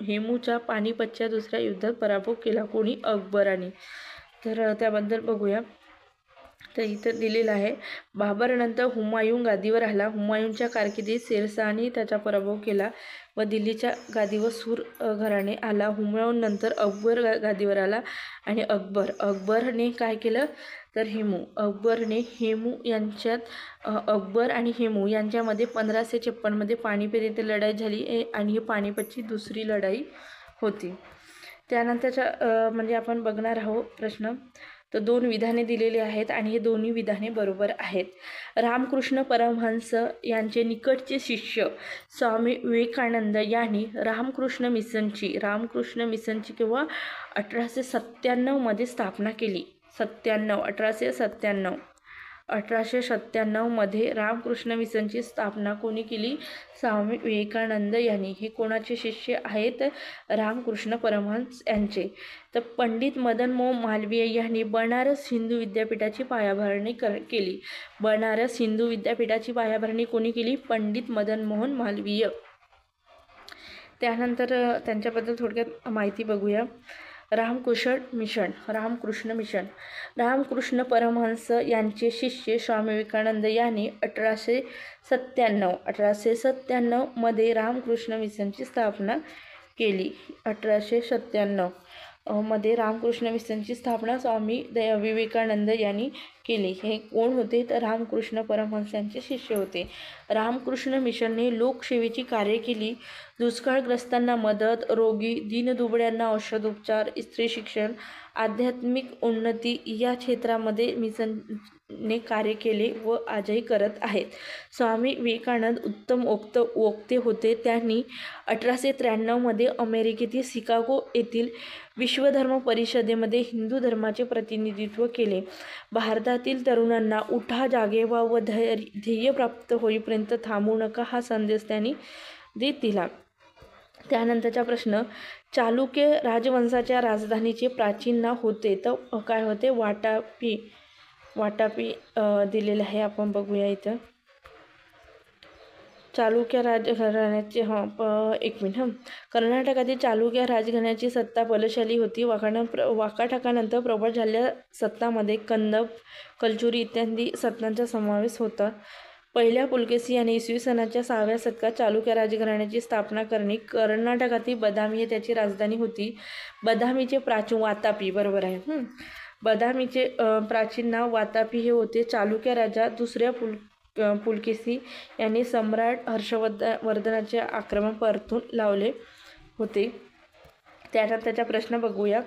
हेमूचा पानिपतच्या दुसऱ्या युद्धात पराभव केला. कोणी? अकबराने. तर त्याबद्दल बघूया. तर इथं दिलेलं आहे, बाबरनंतर हुमायून गादीवर आला. हुमायूनच्या कारकिर्दीत शेरशाहने त्याचा पराभव केला व दिल्लीच्या गादीवर सूर घराणे आला. हुमायून नंतर अकबर गादीवर आला आणि अकबरने काय केलं? तर अकबरने हेमू यांच्यात अकबर आणि हेमू यांच्यामध्ये 1556 पानिपत येथे लढाई झाली आणि ही पानिपतची दुसरी लढाई होती. त्यानंतरच्या म्हणजे आपण बघणार आहोत प्रश्न. तर 2 विधाने दिलेली आहेत आणि हे दोन्ही विधाने बरोबर आहेत. रामकृष्ण परमहंस यांचे निकटचे शिष्य स्वामी विवेकानंद यांनी रामकृष्ण मिशनची किंवा 1897 मध्ये स्थापना केली. 1897 मध्ये रामकृष्ण मिशनची स्थापना कोणी केली? स्वामी विवेकानंद यांनी. हे कोणाचे शिष्य आहेत? रामकृष्ण परमहंस यांचे. तर पंडित मदन मोहन मालवीय यांनी बनारस हिंदू विद्यापीठाची पायाभरणी केली. बनारस हिंदू विद्यापीठाची पायाभरणी कोणी केली? पंडित मदन मोहन मालवीय. त्यानंतर त्यांच्याबद्दल थोडक्यात माहिती बघूया. रामकृष्ण मिशन. रामकृष्ण परमहंस यांचे शिष्य स्वामी विवेकानंद यांनी 1897 मध्ये रामकृष्ण मिशनची स्थापना केली. 1897 मध्ये रामकृष्ण मिशनची स्थापना स्वामी विवेकानंद यांनी केली. हे कोण होते? तर रामकृष्ण परमहंस यांचे शिष्य होते. रामकृष्ण मिशनने लोकसेवेची कार्य केली. दुष्काळग्रस्तांना मदत, रोगी दीनदुबळ्यांना औषधोपचार, स्त्री शिक्षण, आध्यात्मिक उन्नती या क्षेत्रामध्ये मिशनने कार्य केले व आजही करत आहेत. स्वामी विवेकानंद उत्तम वक्ते होते. त्यांनी 1893 मध्ये अमेरिकेतील शिकागो येथील विश्वधर्म परिषदेमध्ये हिंदू धर्माचे प्रतिनिधित्व केले. भारतातील तरुणांना उठा, जागे व्हा व ध्येय प्राप्त होईपर्यंत थांबू नका हा संदेश त्यांनी दिला. त्यानंतरचा प्रश्न, चालुक्य राजवंशाच्या राजधानीचे प्राचीन नाव होते. तर काय होते? वाटापी दिलेले आहे. आपण बघूया इथं. चालुक्य राजघराण्याचे एक मिनिट. कर्नाटकातील चालुक्य राजघराण्याची सत्ता बलशाली होती. वाकाटकानंतर प्रबळ झालेल्या सत्तामध्ये कदंब, कलचुरी इत्यादी सत्तांचा समावेश होता. पहिल्या पुलकेशी याने इसवी सनाच्या 6व्या शतकात चालुक्य राजघराण्याची स्थापना करणे. कर्नाटकातील बदामी हे त्याची राजधानी होती. बदामीचे प्राचीन वातापी, बरोबर आहे. बदामीचे प्राचीन नाव वातापी हे होते. चालुक्य राजा दुसऱ्या पुलकेशी यांनी सम्राट हर्षवर्धनाचे आक्रमण परतून लावले होते. त्यानंतरचा प्रश्न बघूया.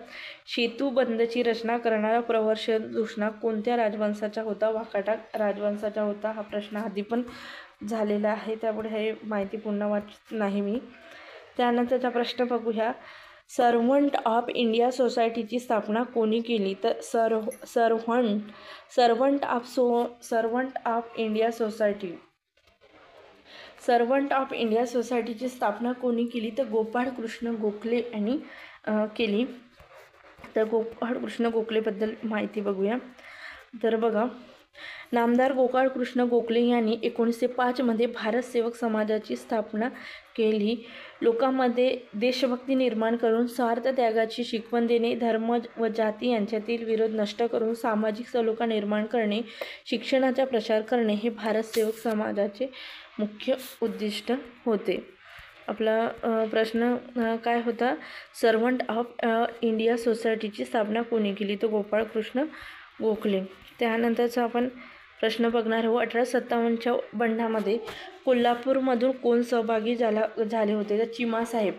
सेतुबंधची रचना करणारा प्रवर्ष दुष्णा कोणत्या राजवंशाचा होता? वाकाटक राजवंशाचा होता. हा प्रश्न आधी पण झालेला आहे, त्यामुळे हे माहिती पुन्हा वाचत नाही मी. त्यानंतरचा प्रश्न बघूया. सर्व्हंट ऑफ इंडिया सोसायटीची स्थापना कोणी केली? तर सर्व्हंट ऑफ इंडिया सोसायटीची स्थापना कोणी केली? तर गोपाळ कृष्ण गोखले यांनी केली. तर गोपाळ कृष्ण गोखलेबद्दल माहिती बघूया. तर बघा, नामदार गोपाळ कृष्ण गोखले यांनी 1905 मध्ये भारत सेवक समाजाची स्थापना केली. लोकांमध्ये देशभक्ती निर्माण करून स्वार्थ त्यागाची शिकवण देणे, धर्म व जाती यांच्यातील विरोध नष्ट करून सामाजिक सलोखा निर्माण करणे, शिक्षणाचा प्रसार करणे हे भारत सेवक समाजाचे मुख्य उद्दिष्ट होते. आपला प्रश्न काय होता? सर्व्हंट ऑफ इंडिया सोसायटीची स्थापना कोणी केली? तर गोपाळ कृष्ण गोखले. त्यानंतरचा आपण प्रश्न बघणार आहोत. 1857च्या बंडामध्ये कोल्हापूरमधून कोण सहभागी झाले होते? तर चिमासाहेब.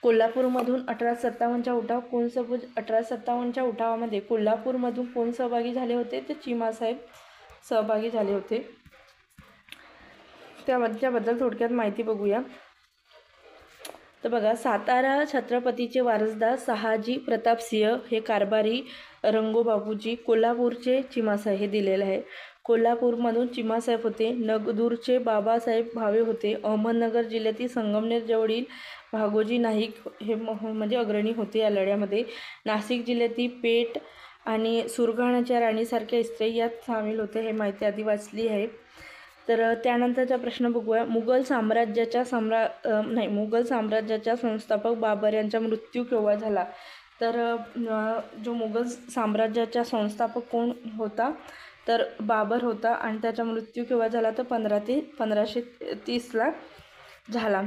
कोल्हापूरमधून 1857च्या उठावामध्ये कोल्हापूरमधून कोण सहभागी झाले होते? तर चिमासाहेब सहभागी झाले होते. त्याबद्दल थोडक्यात माहिती बघूया. तर बघा, सातारा छत्रपतीचे वारसदार शहाजी प्रतापसिंह हे कारभारी रंगोबाबूजी, कोल्हापूरचे चिमासाहेब हे दिलेलं आहे. कोल्हापूरमधून चिमासाहेब होते. नगदूरचे बाबासाहेब भावे होते. अहमदनगर जिल्ह्यातील संगमनेर जवळील भागोजी नाईक हे म्हणजे अग्रणी होते या लढ्यामध्ये. नाशिक जिल्ह्यातील पेठ आणि सुरगाणाच्या राणीसारख्या स्त्री यात सामील होते. हे माहिती आधी वाचली आहे. तर त्यानंतरचा प्रश्न बघूया. मुघल साम्राज्याच्या संस्थापक बाबर यांचा मृत्यू केव्हा झाला? तर जो मुघल साम्राज्याचा संस्थापक कोण होता? तर बाबर होता. आणि त्याचा मृत्यू केव्हा झाला? तर 1530ला झाला.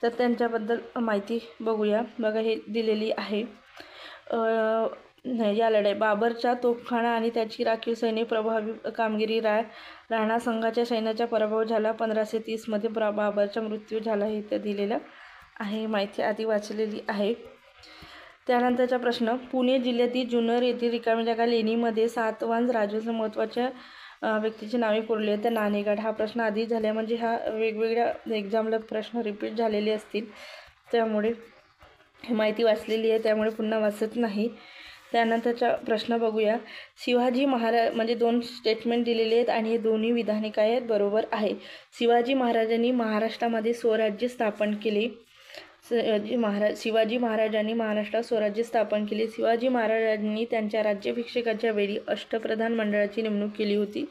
तर त्यांच्याबद्दल माहिती बघूया. बघा, हे दिलेली आहे. या लढाई बाबरच्या तोफखाना आणि त्याची राखीव सैन्य प्रभावी कामगिरी राणा संघाच्या सैन्याचा पराभव झाला. 1530 मध्ये बाबरचा मृत्यू झाला. हे इथे दिलेलं आहे. माहिती आधी वाचलेली आहे. त्यानंतरचा प्रश्न. पुणे जिल्ह्यातील जुन्नर येथील रिकामी जागा लेणीमध्ये सातवाहन राजांच्या महत्त्वाच्या व्यक्तीची नावे कोरली आहेत. तर नाणेगाड. हा प्रश्न आधी झाला, म्हणजे हा वेगवेगळ्या एक्झामला प्रश्न रिपीट झालेले असतील, त्यामुळे माहिती वाचलेली आहे, त्यामुळे पुन्हा वाचत नाही. त्यानंतरचा प्रश्न बघूया. शिवाजी महाराज म्हणजे 2 स्टेटमेंट दिलेले आहेत आणि हे दोन्ही विधाने काय आहेत? बरोबर आहे. शिवाजी महाराजांनी महाराष्ट्रामध्ये स्वराज्य स्थापन केले. शिवाजी महाराजांनी महाराष्ट्रात स्वराज्य स्थापन केले. शिवाजी महाराजांनी त्यांच्या राज्याभिषेकाच्या वेळी अष्टप्रधान मंडळाची नेमणूक केली होती.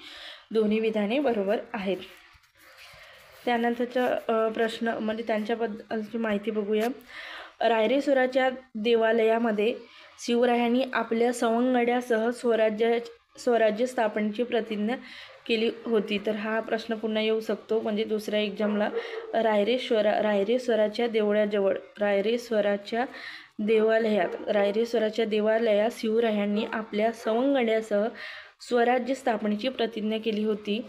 दोन्ही विधाने बरोबर आहेत. त्यानंतरचा प्रश्न म्हणजे त्यांच्याबद्दलची माहिती बघूया. रायरेश्वराच्या देवालयामध्ये शिवरायांनी आपल्या सवंगड्यासह स्वराज्य स्थापनेची प्रतिज्ञा केली होती. तर हा प्रश्न पुन्हा येऊ शकतो, म्हणजे दुसऱ्या एक्झामला. रायरेश्वराच्या देवालयात शिवरायांनी आपल्या सवंगड्यासह स्वराज्य स्थापनेची प्रतिज्ञा केली होती.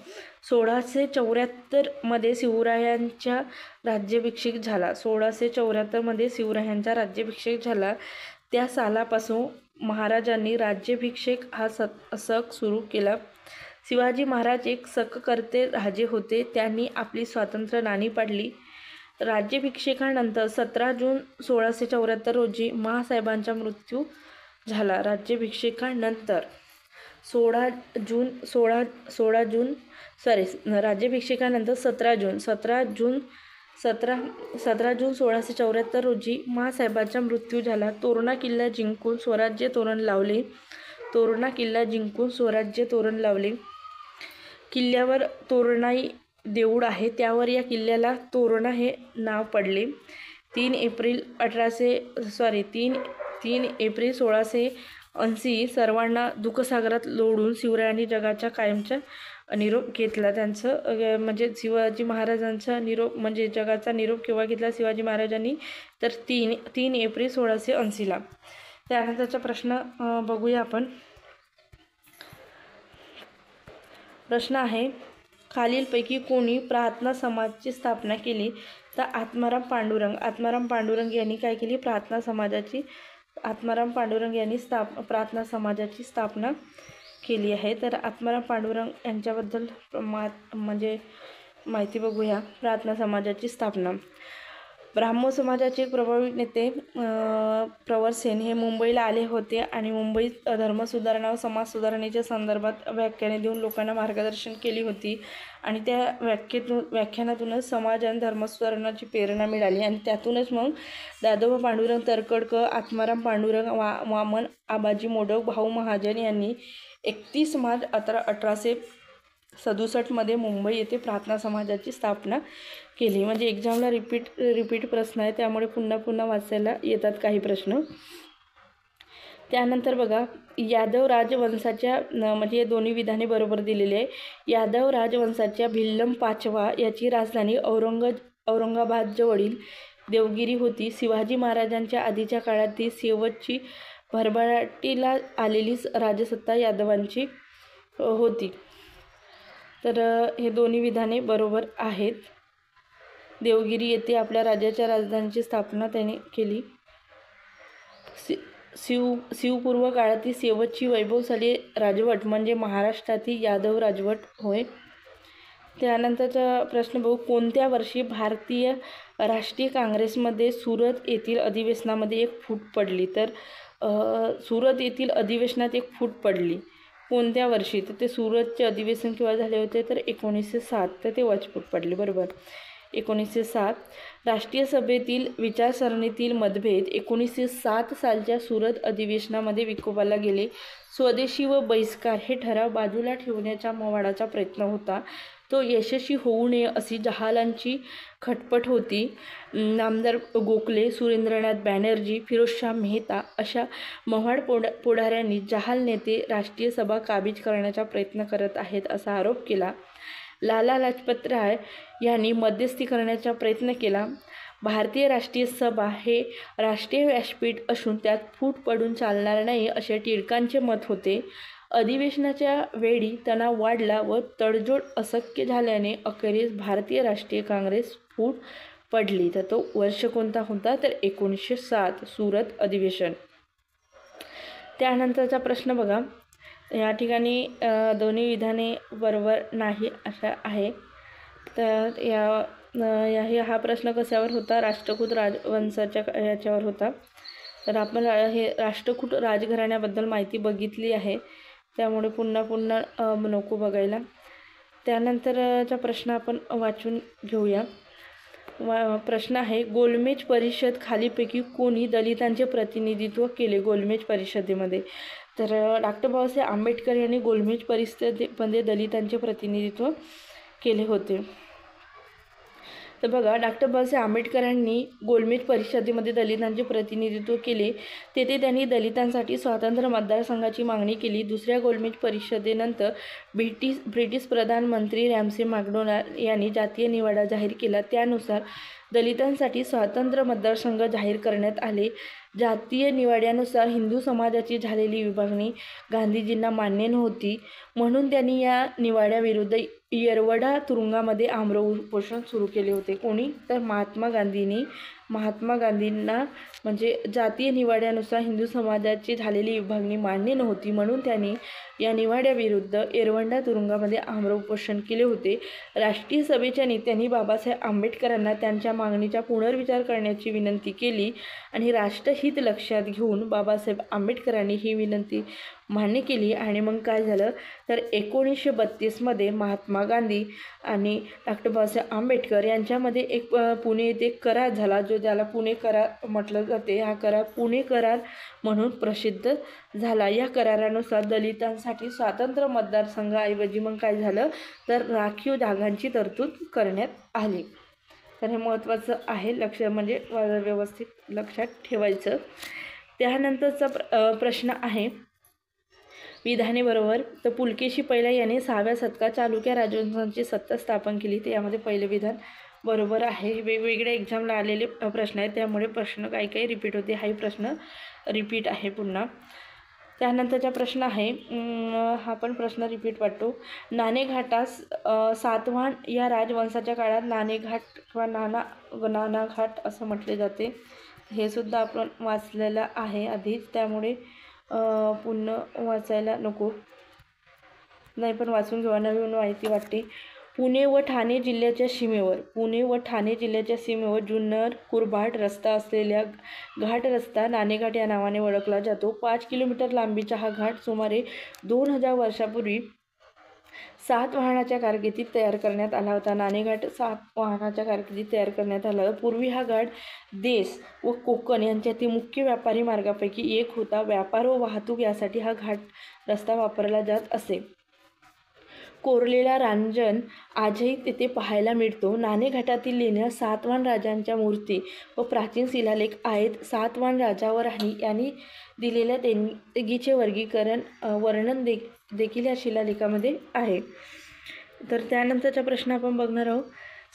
1674 मध्ये शिवरायांचा राज्याभिषेक झाला. 1674 मध्ये शिवरायांचा राज्याभिषेक झाला. त्या सालापासून महाराजांनी राज्याभिषेक हा सण सुरू केला. शिवाजी महाराज एक सककर्ते राजे होते. त्यांनी आपली स्वातंत्र्य नाणी पाडली. राज्याभिषेकानंतर 17 जून 1674 रोजी महासाहेबांचा मृत्यू झाला. राज्याभिषेकानंतर 17 जून 1674 रोजी महासाहेबांचा मृत्यू झाला. तोरणा किल्ला जिंकून स्वराज्य तोरण लावले. किल्ल्यावर तोरणाई देऊळ आहे, त्यावर या किल्ल्याला तोरणा हे नाव पडले. 3 एप्रिल 1680 सर्वांना दुःखसागरात लोळून शिवरायांनी जगाच्या कायमचा निरोप घेतला. त्यांचं म्हणजे शिवाजी महाराजांचा निरोप म्हणजे जगाचा निरोप केव्हा घेतला शिवाजी महाराजांनी? तर 3 एप्रिल 1680ला. त्यानंतरचा प्रश्न बघूया आपण. प्रश्न आहे, खालीलपैकी कोणी प्रार्थना समाजाची स्थापना केली? तर आत्माराम पांडुरंग यांनी काय केली? प्रार्थना समाजाची स्थापना केली आहे. तर आत्माराम पांडुरंग यांच्याबद्दल म्हणजे माहिती बघूया. प्रार्थना समाजाची स्थापना. ब्राह्मो समाजाचे प्रभावी नेते प्रवर सेन हे मुंबईला आले होते आणि मुंबईत धर्मसुधारणा व समाज सुधारणेच्या संदर्भात व्याख्याने देऊन लोकांना मार्गदर्शन केली होती आणि त्या व्याख्यानातूनच समाज आणि धर्मसुधारणाची प्रेरणा मिळाली आणि त्यातूनच मग दादोबा पांडुरंग तरखडकर, आत्माराम पांडुरंग वामन आबाजी मोडक, भाऊ महाजन यांनी 31 मार्च 1867 मुंबई येथे प्रार्थना समाजाची स्थापना केली. म्हणजे एक्झामला रिपीट प्रश्न आहे, त्यामुळे पुन्हा वाचायला येतात काही प्रश्न. त्यानंतर बघा, यादव राजवंशाच्या म्हणजे हे दोन्ही विधाने बरोबर दिलेली आहे. यादव राजवंशाच्या भिल्लम पाचवा याची राजधानी औरंगाबाद जवळील देवगिरी होती. शिवाजी महाराजांच्या आधीच्या काळात ती शेवटची भरभराटीला आलेली राजसत्ता यादवांची होती. तर हे दोन्ही विधाने बरोबर आहेत. देवगिरी येथे आपल्या राज्याच्या राजधानीची स्थापना त्याने केली. शिवपूर्व काळातील शेवटची वैभवशाली राजवट म्हणजे महाराष्ट्रातील यादव राजवट होय. त्यानंतरचा प्रश्न बघू, कोणत्या वर्षी भारतीय राष्ट्रीय काँग्रेसमध्ये सुरत येथील अधिवेशनामध्ये एक फूट पडली? तर सुरत येथील अधिवेशनात एक फूट पडली. कोणत्या वर्षी? तर ते सुरतचे अधिवेशन केव्हा झाले होते? तर 1907. तर तेव्हाच फूट पडली. बरोबर, 1907. राष्ट्रीय सभेतील विचारसरणीतील मतभेद 1907 सालच्या सुरत अधिवेशनामध्ये विकोपाला गेले. स्वदेशी व बहिष्कार हे ठराव बाजूला ठेवण्याचा मवाळाचा प्रयत्न होता. तो यशस्वी होऊ नये अशी जहालांची खटपट होती. नामदार गोखले, सुरेंद्रनाथ बॅनर्जी, फिरोजशाह मेहता अशा मवाळ पुढाऱ्यांनी जहाल नेते राष्ट्रीय सभा काबीज करण्याचा प्रयत्न करत आहेत असा आरोप केला. लाला लाजपत राय यांनी मध्यस्थी करण्याचा प्रयत्न केला. भारतीय राष्ट्रीय सभा हे राष्ट्रीय व्यासपीठ असून त्यात फूट पडून चालणार नाही असे टिळकांचे मत होते. अधिवेशनाच्या वेळी तणाव वाढला व तडजोड अशक्य झाल्याने अखेरीस भारतीय राष्ट्रीय काँग्रेस फूट पडली. तर तो वर्ष कोणता होता? तर 1907 सुरत अधिवेशन. त्यानंतरचा प्रश्न बघा, या ठिकाणी दोन्ही विधाने बरोबर नाही अशा आहे. तर हा प्रश्न कशावर होता? राष्ट्रकूट राजवंशाच्या याच्यावर होता. तर आपण हे राष्ट्रकूट राजघराण्याबद्दल माहिती बघितली आहे, त्यामुळे पुन्हा नको बघायला. त्यानंतरचा प्रश्न आपण वाचून घेऊया. प्रश्न आहे, गोलमेज परिषद खालीपैकी कोणी दलितांचे प्रतिनिधित्व केले गोलमेज परिषदेमध्ये? तर डॉक्टर बाबासाहेब आंबेडकर यांनी गोलमेज परिषदेमध्ये दलितांचे प्रतिनिधित्व केले होते. तर बघा, डॉक्टर बाबासाहेब आंबेडकरांनी गोलमेज परिषदेमध्ये दलितांचे प्रतिनिधित्व केले. तेथे त्यांनी दलितांसाठी स्वतंत्र मतदारसंघाची मागणी केली. दुसऱ्या गोलमेज परिषदेनंतर ब्रिटिश प्रधानमंत्री रॅमसे मॅकडोनाल्ड यांनी जातीय निवाडा जाहीर केला. त्यानुसार दलितांसाठी स्वतंत्र मतदारसंघ जाहीर करण्यात आले. जातीय निवाड्यानुसार हिंदू समाजाची झालेली विभागणी गांधीजींना मान्य नव्हती, म्हणून त्यांनी या निवाड्याविरुद्ध येरवडा तुरुंगामध्ये आमरण उपोषण सुरू केले होते. कोणी? तर महात्मा गांधींना म्हणजे जातीय निवाड्यानुसार हिंदू समाजाची झालेली विभागणी मान्य नव्हती, म्हणून त्यांनी या निवाड्याविरुद्ध येरवडा तुरुंगामध्ये आमरण उपोषण केले होते. राष्ट्रीय सभेच्या नेत्यांनी बाबासाहेब आंबेडकरांना त्यांच्या मागणीचा पुनर्विचार करण्याची विनंती केली आणि राष्ट्रहित लक्षात घेऊन बाबासाहेब आंबेडकरांनी ही विनंती मान्य केली. आणि मग काय झालं? तर 1932 महात्मा गांधी आणि डॉक्टर बाबासाहेब आंबेडकर यांच्यामध्ये एक पुणे येथे करार झाला, जो ज्याला पुणे करार म्हटलं जाते. हा करार पुणे करार म्हणून प्रसिद्ध झाला. या करारानुसार दलितांसाठी स्वतंत्र मतदारसंघाऐवजी मग काय झालं? तर राखीव जागांची तरतूद करण्यात आली. तर हे महत्त्वाचं आहे, म्हणजे व्यवस्थित लक्षात ठेवायचं. त्यानंतरचा प्रश्न आहे, विधाने बरोबर. तर पुलकेशी पहिला याने 6व्या शतकात चालुक्य राजवंशाची सत्ता स्थापन केली. तर यामध्ये पहिलं विधान बरोबर आहे. वेगवेगळ्या एक्झामला आलेले प्रश्न आहेत, त्यामुळे प्रश्न काही रिपीट होते. हाही प्रश्न रिपीट आहे पुन्हा. त्यानंतरचा प्रश्न आहे, हा पण प्रश्न रिपीट वाटतो. नाणेघाटास सातवाहन या राजवंशाच्या काळात नाणेघाट किंवा नाणाघाट असं म्हटले जाते. हे सुद्धा आपण वाचलेलं आहे आधीच, त्यामुळे पुन्हा वाचायला नको, नाही पण वाचून घेऊ, नवीन माहिती वाटते. पुणे व ठाणे जिल्ह्याच्या सीमेवर जुन्नर कुरभाट रस्ता असलेल्या घाट रस्ता नाणेघाट या नावाने ओळखला जातो. 5 किलोमीटर लांबीचा हा घाट सुमारे 2000 वर्षापूर्वी सातवाहनाच्या कारकिर्दीत तयार करण्यात आला होता. नाणेघाट सातवाहनाच्या कारकिर्दीत तयार करण्यात आला होता. पूर्वी हा घाट देश व कोकण यांच्यातील मुख्य व्यापारी मार्गापैकी एक होता. व्यापार व वाहतूक यासाठी हा घाट रस्ता वापरला जात असे. कोरलेला रांजण आजही तेथे पाहायला मिळतो. नाणेघाटातील लेण्या सातवाहन राजांच्या मूर्ती व प्राचीन शिलालेख आहेत. सातवाहन राजा व राणी यांनी दिलेल्या देणगीचे वर्णन देखील या शिलालेखामध्ये आहे. तर त्यानंतरचा प्रश्न आपण बघणार आहोत.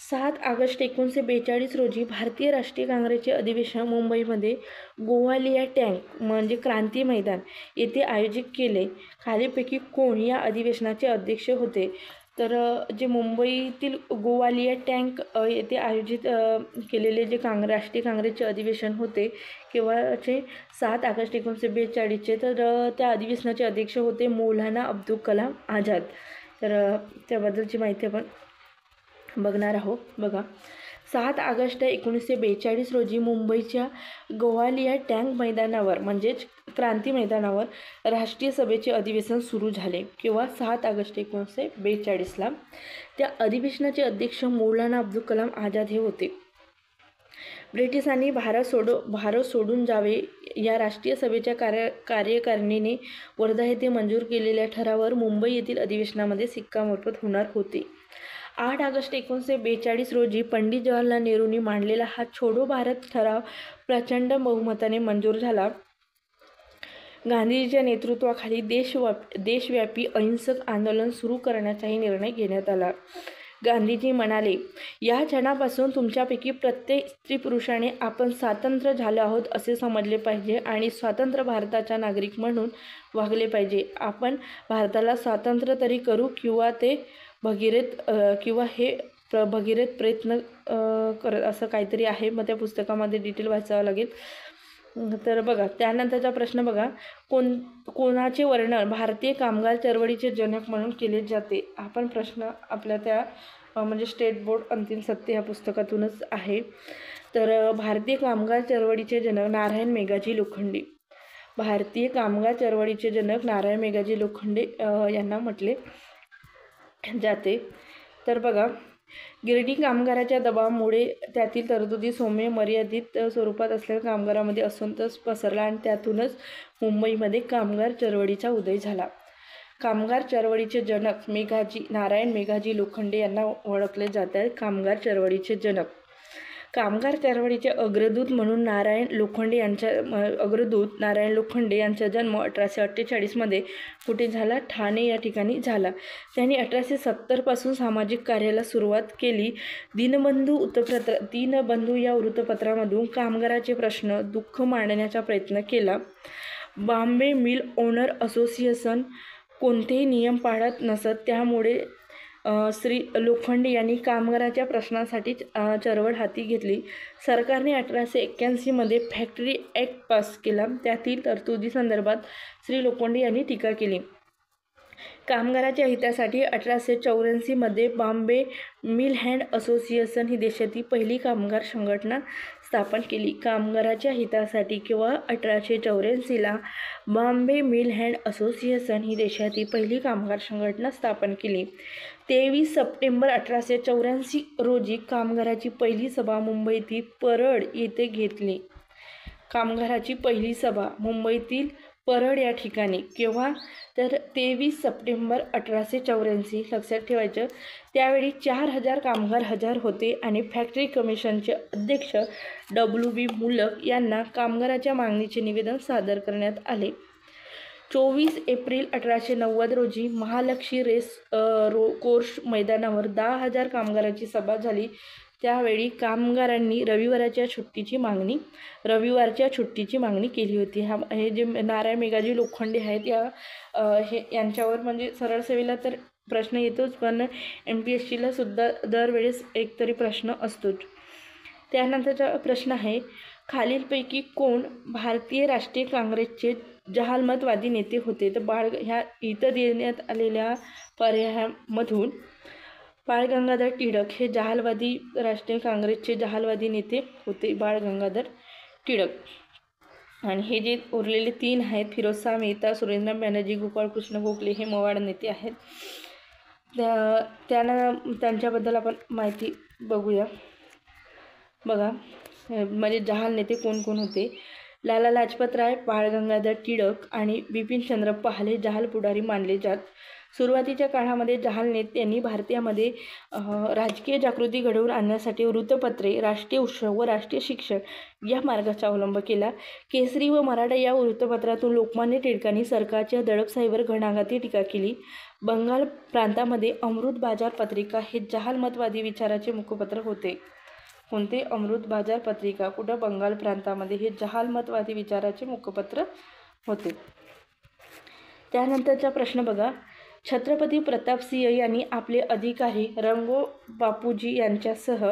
7 ऑगस्ट 1942 रोजी भारतीय राष्ट्रीय काँग्रेसचे अधिवेशन मुंबईमध्ये गोवालिया टँक म्हणजे क्रांती मैदान येथे आयोजित केले. खालीलपैकी कोण या अधिवेशनाचे अध्यक्ष होते? तर जे मुंबईतील गोवालिया टँक येथे आयोजित केलेले जे राष्ट्रीय काँग्रेसचे अधिवेशन होते केव्हाचे 7 ऑगस्ट 1942चे. तर त्या अधिवेशनाचे अध्यक्ष होते मौलाना अब्दुल कलाम आझाद. तर त्याबद्दलची माहिती आपण बघणार आहोत. बघा, 7 ऑगस्ट 1942 रोजी मुंबईच्या गोवालिया टँक मैदानावर म्हणजेच क्रांती मैदानावर राष्ट्रीय सभेचे अधिवेशन सुरू झाले. किंवा 7 ऑगस्ट 1942ला. त्या अधिवेशनाचे अध्यक्ष मौलाना अब्दुल कलाम आझाद हे होते. ब्रिटिशांनी भारत सोडून जावे या राष्ट्रीय सभेच्या कार्यकारिणीने वर्धा येथे मंजूर केलेल्या ठरावावर मुंबई येथील अधिवेशनामध्ये शिक्कामोर्तब होणार होते. 8 ऑगस्ट 1942 रोजी पंडित जवाहरलाल नेहरूंनी मांडलेला हा छोडो भारत ठराव प्रचंड बहुमताने मंजूर झाला. गांधीजींच्या नेतृत्वाखाली देशव्यापी अहिंसक आंदोलन सुरू करण्याचाही निर्णय घेण्यात आला. गांधीजी म्हणाले, या क्षणापासून तुमच्यापैकी प्रत्येक स्त्री पुरुषाने आपण स्वतंत्र झालो आहोत असे समजले पाहिजे आणि स्वतंत्र भारताचा नागरिक म्हणून वागले पाहिजे. आपण भारताला स्वातंत्र्य तरी करू किंवा हे भगीरथ प्रयत्न करत असं काहीतरी आहे. मग त्या पुस्तकामध्ये डिटेल वाचावं लागेल. तर बघा, त्यानंतरचा प्रश्न बघा, कोणाचे वर्णन भारतीय कामगार चळवळीचे जनक म्हणून केले जाते? आपण प्रश्न आपल्या त्या म्हणजे स्टेट बोर्ड अंतिम सत्य ह्या पुस्तकातूनच आहे. तर भारतीय कामगार चळवळीचे जनक नारायण मेघाजी लोखंडे. भारतीय कामगार चळवळीचे जनक नारायण मेघाजी लोखंडे यांना म्हटले जाते. तर बघा, गिरणी कामगाराच्या दबावामुळे त्यातील तरतुदी सौम्य मर्यादित स्वरूपात असलेल्या कामगारांमध्ये असंतोष पसरला आणि त्यातूनच मुंबईमध्ये कामगार चळवळीचा उदय झाला. कामगार चळवळीचे जनक नारायण मेघाजी लोखंडे यांना ओळखले जातात. कामगार चळवळीचे जनक. कामगार चळवळीचे अग्रदूत म्हणून नारायण लोखंडे यांचा जन्म 1848मध्ये कुठे झाला? ठाणे या ठिकाणी झाला. त्यांनी 1870 पासून सामाजिक कार्याला सुरुवात केली. दीनबंधू या वृत्तपत्रामधून कामगाराचे प्रश्न दुःख मांडण्याचा प्रयत्न केला. बॉम्बे मिल ओनर असोसिएशन कोणतेही नियम पाळत नसत, त्यामुळे श्री लोखंडे यांनी कामगाराच्या प्रश्नासाठी चळवळ हाती घेतली. सरकारने 1881मध्ये फॅक्टरी ॲक्ट पास केला. त्यातील तरतुदीसंदर्भात श्री लोखंडे यांनी टीका केली. कामगाराच्या हितासाठी 1884मध्ये बॉम्बे मिल हँड असोसिएशन ही देशातील पहिली कामगार संघटना स्थापन केली. कामगाराच्या हितासाठी किंवा 1884ला बॉम्बे मिल हँड असोसिएशन ही देशातील पहिली कामगार संघटना स्थापन केली. 23 सप्टेंबर 1884 रोजी कामगाराची पहिली सभा मुंबईतील परळ येथे घेतली. कामगाराची पहिली सभा मुंबईतील परळ या ठिकाणी. केव्हा? तर 23 सप्टेंबर 1884. लक्षात ठेवायचं. त्यावेळी 4000 कामगार हजर होते आणि फॅक्टरी कमिशनचे अध्यक्ष WB मुलक यांना कामगाराच्या मागणीचे निवेदन सादर करण्यात आले. 24 एप्रिल 1890 रोजी महालक्ष्मी रेस कोर्स मैदानावर 10,000 कामगारांची सभा झाली. त्यावेळी कामगारांनी रविवारच्या सुट्टीची मागणी केली होती. हे जे नारायण मेघाजी लोखंडे आहेत यांच्यावर म्हणजे सरळ सेवेला तर प्रश्न येतोच, पण MPSCला सुद्धा दरवेळेस एक तरी प्रश्न असतोच. त्यानंतरचा प्रश्न आहे, खालीलपैकी कोण भारतीय राष्ट्रीय काँग्रेसचे जहालमतवादी नेते होते? तर ह्या इथं देण्यात आलेल्या पर्यायामधून बाळ गंगाधर टिळक हे जहालवादी राष्ट्रीय काँग्रेसचे जहालवादी नेते होते, बाळ गंगाधर टिळक. आणि हे जे उरलेले 3 आहेत, फिरोजशाह मेहता, सुरेंद्रनाथ बॅनर्जी, गोपाळकृष्ण गोखले, हे मवाळ नेते आहेत. त्यांच्याबद्दल आपण माहिती बघूया. बघा, म्हणजे जहाल नेते कोण कोण होते. लाला लाजपत राय, बाळ गंगाधर टिळक आणि बिपिनचंद्र पाल हे जहाल पुढारी मानले जात. सुरुवातीच्या काळामध्ये जहाल नेत्यांनी भारतामध्ये राजकीय जागृती घडवून आणण्यासाठी वृत्तपत्रे, राष्ट्रीय उत्सव व राष्ट्रीय शिक्षण या मार्गाचा अवलंब केला. केसरी व मराठा या वृत्तपत्रातून लोकमान्य टिळकांनी सरकारच्या दडपशाहीवर घणाघाती टीका केली. बंगाल प्रांतामध्ये अमृत बाजार पत्रिका हे जहालमतवादी विचाराचे मुखपत्र होते. कोणते? अमृत बाजार पत्रिका. कुठं? बंगाल प्रांतामध्ये. हे जहालमतवादी विचाराचे मुखपत्र होते. त्यानंतरचा प्रश्न बघा. छत्रपती प्रतापसिंह यांनी आपले अधिकारी रंगो बापूजी यांच्यासह